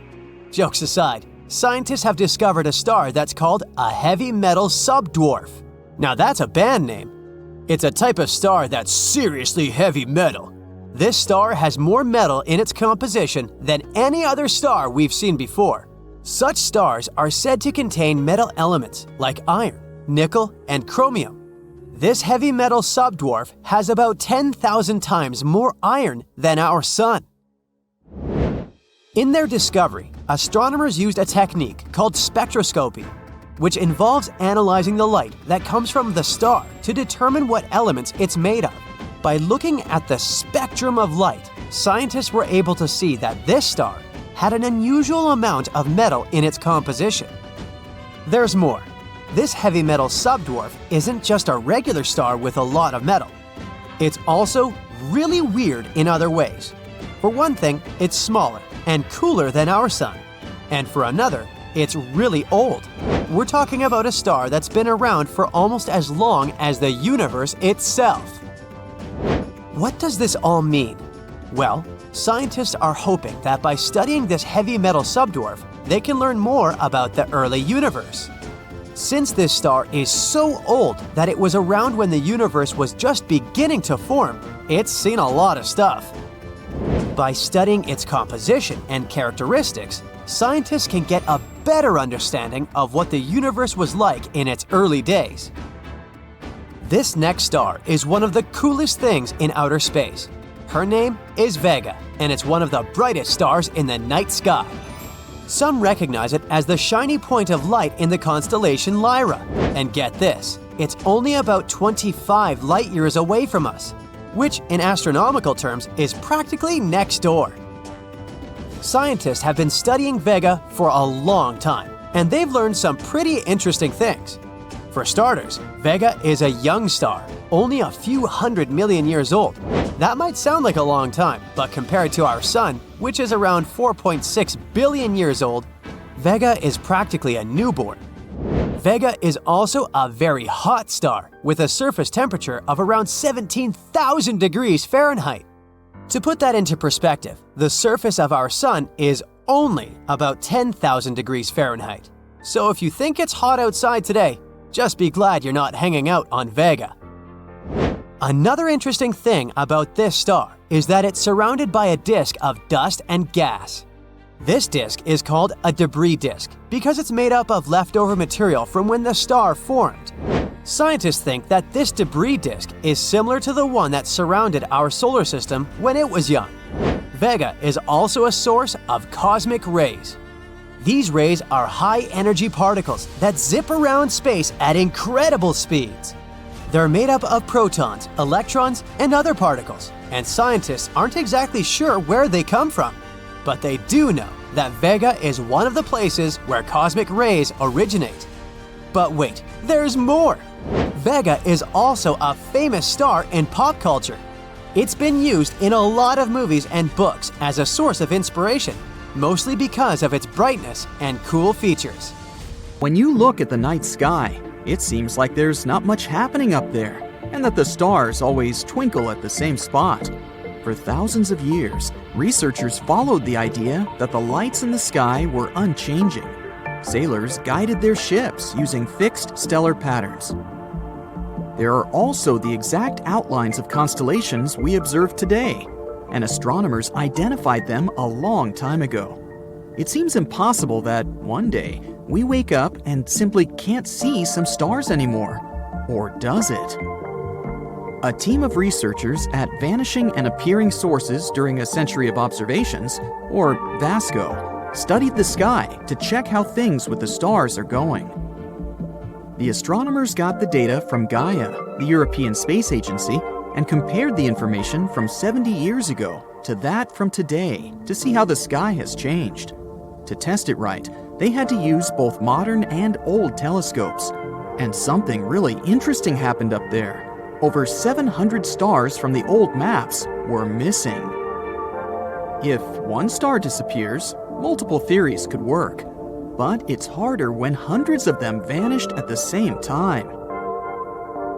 Jokes aside, scientists have discovered a star that's called a heavy metal subdwarf. Now that's a band name. It's a type of star that's seriously heavy metal. This star has more metal in its composition than any other star we've seen before. Such stars are said to contain metal elements like iron, nickel, and chromium. This heavy metal subdwarf has about 10,000 times more iron than our Sun. In their discovery, astronomers used a technique called spectroscopy, which involves analyzing the light that comes from the star to determine what elements it's made of. By looking at the spectrum of light, scientists were able to see that this star had an unusual amount of metal in its composition. There's more. This heavy metal subdwarf isn't just a regular star with a lot of metal. It's also really weird in other ways. For one thing, it's smaller and cooler than our sun. And for another, it's really old. We're talking about a star that's been around for almost as long as the universe itself. What does this all mean? Well, scientists are hoping that by studying this heavy metal subdwarf, they can learn more about the early universe. Since this star is so old that it was around when the universe was just beginning to form, it's seen a lot of stuff. By studying its composition and characteristics, scientists can get a better understanding of what the universe was like in its early days. This next star is one of the coolest things in outer space. Her name is Vega, and it's one of the brightest stars in the night sky. Some recognize it as the shiny point of light in the constellation Lyra. And get this, it's only about 25 light years away from us, which in astronomical terms is practically next door. Scientists have been studying Vega for a long time, and they've learned some pretty interesting things. For starters, Vega is a young star, only a few 100 million years old. That might sound like a long time, but compared to our Sun, which is around 4.6 billion years old, Vega is practically a newborn. Vega is also a very hot star, with a surface temperature of around 17,000 degrees Fahrenheit. To put that into perspective, the surface of our Sun is only about 10,000 degrees Fahrenheit. So if you think it's hot outside today, just be glad you're not hanging out on Vega. Another interesting thing about this star is that it's surrounded by a disk of dust and gas. This disk is called a debris disk because it's made up of leftover material from when the star formed. Scientists think that this debris disk is similar to the one that surrounded our solar system when it was young. Vega is also a source of cosmic rays. These rays are high-energy particles that zip around space at incredible speeds. They're made up of protons, electrons, and other particles, and scientists aren't exactly sure where they come from. But they do know that Vega is one of the places where cosmic rays originate. But wait, there's more! Vega is also a famous star in pop culture. It's been used in a lot of movies and books as a source of inspiration, mostly because of its brightness and cool features. When you look at the night sky, it seems like there's not much happening up there, and that the stars always twinkle at the same spot. For thousands of years, researchers followed the idea that the lights in the sky were unchanging. Sailors guided their ships using fixed stellar patterns. There are also the exact outlines of constellations we observe today, and astronomers identified them a long time ago. It seems impossible that one day we wake up and simply can't see some stars anymore. Or does it? A team of researchers at Vanishing and Appearing Sources During a Century of Observations, or VASCO, studied the sky to check how things with the stars are going. The astronomers got the data from Gaia, the European Space Agency, and compared the information from 70 years ago to that from today to see how the sky has changed. To test it right, they had to use both modern and old telescopes. And something really interesting happened up there. Over 700 stars from the old maps were missing. If one star disappears, multiple theories could work. But it's harder when hundreds of them vanished at the same time.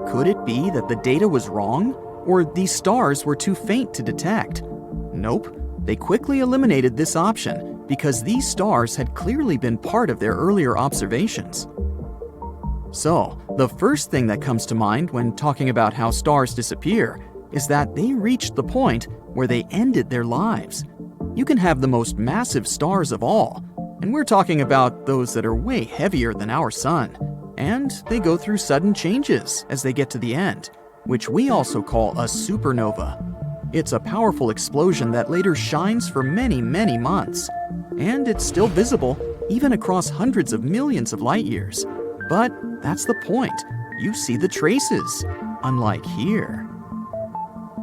Could it be that the data was wrong, or these stars were too faint to detect? Nope, they quickly eliminated this option because these stars had clearly been part of their earlier observations. So, the first thing that comes to mind when talking about how stars disappear is that they reached the point where they ended their lives. You can have the most massive stars of all, and we're talking about those that are way heavier than our sun, and they go through sudden changes as they get to the end, which we also call a supernova. It's a powerful explosion that later shines for many, many months, and it's still visible even across hundreds of millions of light years. But that's the point. You see the traces, unlike here.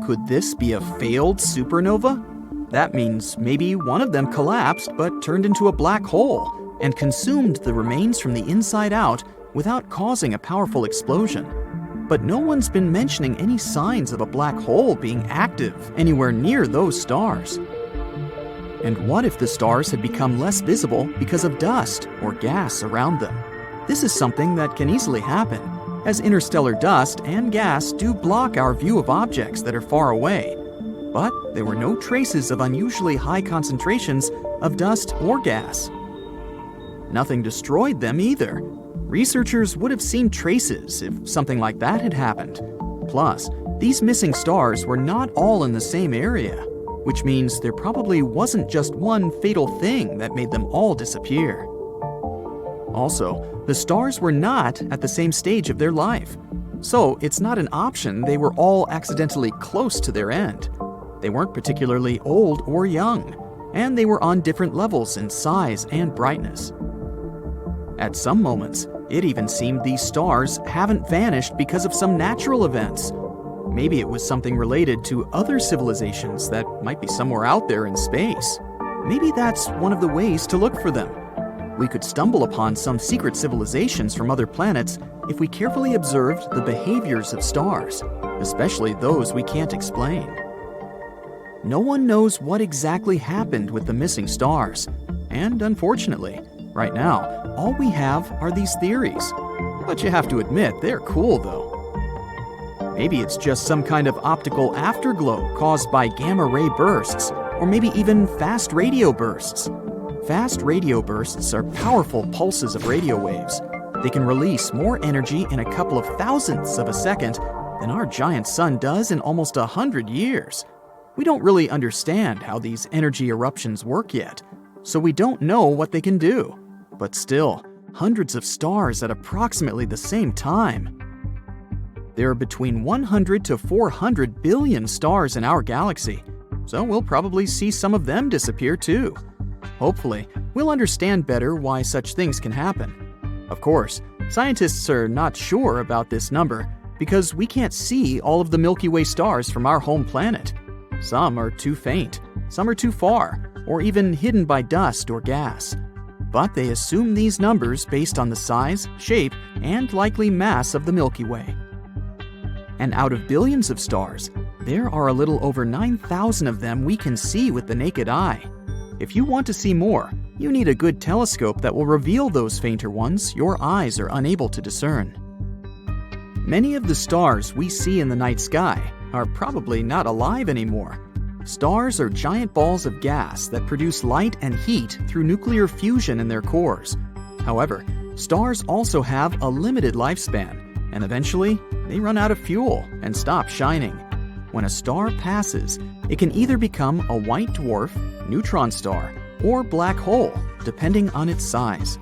Could this be a failed supernova? That means maybe one of them collapsed but turned into a black hole and consumed the remains from the inside out without causing a powerful explosion. But no one's been mentioning any signs of a black hole being active anywhere near those stars. And what if the stars had become less visible because of dust or gas around them? This is something that can easily happen, as interstellar dust and gas do block our view of objects that are far away. But there were no traces of unusually high concentrations of dust or gas. Nothing destroyed them either. Researchers would have seen traces if something like that had happened. Plus, these missing stars were not all in the same area, which means there probably wasn't just one fatal thing that made them all disappear. Also, the stars were not at the same stage of their life, so it's not an option they were all accidentally close to their end. They weren't particularly old or young, and they were on different levels in size and brightness. At some moments, it even seemed these stars haven't vanished because of some natural events. Maybe it was something related to other civilizations that might be somewhere out there in space. Maybe that's one of the ways to look for them. We could stumble upon some secret civilizations from other planets if we carefully observed the behaviors of stars, especially those we can't explain. No one knows what exactly happened with the missing stars, and unfortunately, right now, all we have are these theories. But you have to admit, they're cool though. Maybe it's just some kind of optical afterglow caused by gamma-ray bursts, or maybe even fast radio bursts. Fast radio bursts are powerful pulses of radio waves. They can release more energy in a couple of thousandths of a second than our giant sun does in almost 100 years. We don't really understand how these energy eruptions work yet, so we don't know what they can do. But still, hundreds of stars at approximately the same time. There are between 100 to 400 billion stars in our galaxy, so we'll probably see some of them disappear too. Hopefully, we'll understand better why such things can happen. Of course, scientists are not sure about this number because we can't see all of the Milky Way stars from our home planet. Some are too faint, some are too far, or even hidden by dust or gas. But they assume these numbers based on the size, shape, and likely mass of the Milky Way. And out of billions of stars, there are a little over 9,000 of them we can see with the naked eye. If you want to see more, you need a good telescope that will reveal those fainter ones your eyes are unable to discern. Many of the stars we see in the night sky are probably not alive anymore. Stars are giant balls of gas that produce light and heat through nuclear fusion in their cores. However, stars also have a limited lifespan, and eventually, they run out of fuel and stop shining. When a star passes, it can either become a white dwarf, neutron star, or black hole, depending on its size.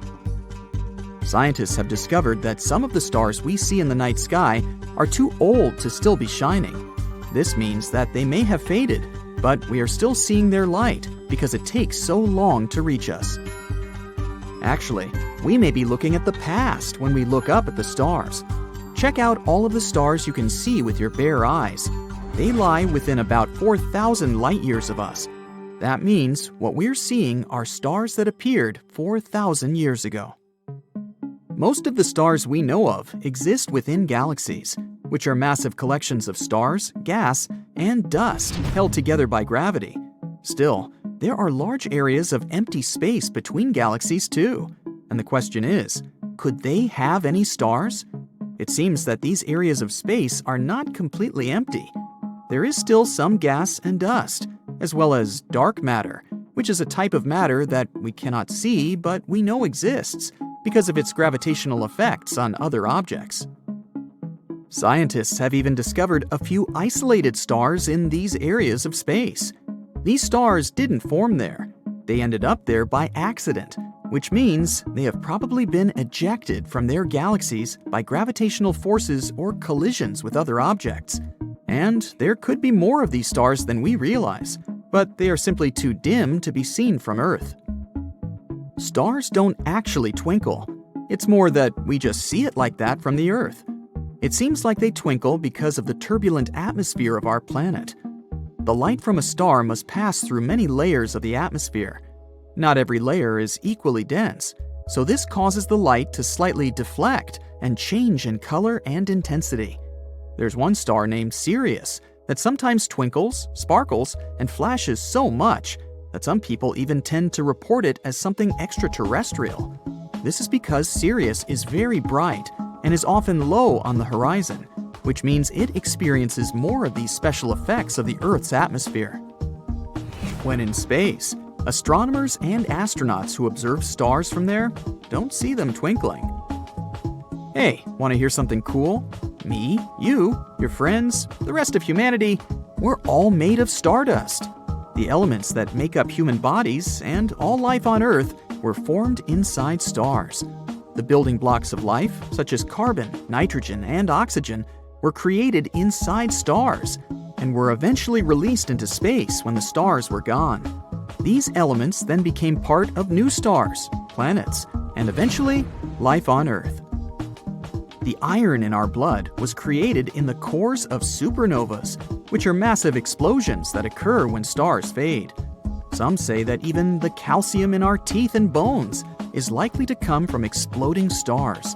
Scientists have discovered that some of the stars we see in the night sky are too old to still be shining. This means that they may have faded, but we are still seeing their light because it takes so long to reach us. Actually, we may be looking at the past when we look up at the stars. Check out all of the stars you can see with your bare eyes. They lie within about 4,000 light years of us. That means what we're seeing are stars that appeared 4,000 years ago. Most of the stars we know of exist within galaxies, which are massive collections of stars, gas, and dust held together by gravity. Still, there are large areas of empty space between galaxies too. And the question is, could they have any stars? It seems that these areas of space are not completely empty. There is still some gas and dust, as well as dark matter, which is a type of matter that we cannot see but we know exists because of its gravitational effects on other objects. Scientists have even discovered a few isolated stars in these areas of space. These stars didn't form there. They ended up there by accident, which means they have probably been ejected from their galaxies by gravitational forces or collisions with other objects. And there could be more of these stars than we realize, but they are simply too dim to be seen from Earth. Stars don't actually twinkle. It's more that we just see it like that from the Earth. It seems like they twinkle because of the turbulent atmosphere of our planet. The light from a star must pass through many layers of the atmosphere. Not every layer is equally dense, so this causes the light to slightly deflect and change in color and intensity. There's one star named Sirius that sometimes twinkles, sparkles, and flashes so much that some people even tend to report it as something extraterrestrial. This is because Sirius is very bright and is often low on the horizon, which means it experiences more of these special effects of the Earth's atmosphere. When in space, astronomers and astronauts who observe stars from there don't see them twinkling. Hey, want to hear something cool? Me, you, your friends, the rest of humanity, we're all made of stardust. The elements that make up human bodies and all life on Earth were formed inside stars. The building blocks of life, such as carbon, nitrogen, and oxygen, were created inside stars and were eventually released into space when the stars were gone. These elements then became part of new stars, planets, and eventually life on Earth. The iron in our blood was created in the cores of supernovas, which are massive explosions that occur when stars fade. Some say that even the calcium in our teeth and bones is likely to come from exploding stars.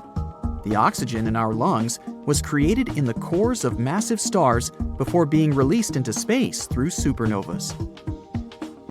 The oxygen in our lungs was created in the cores of massive stars before being released into space through supernovas.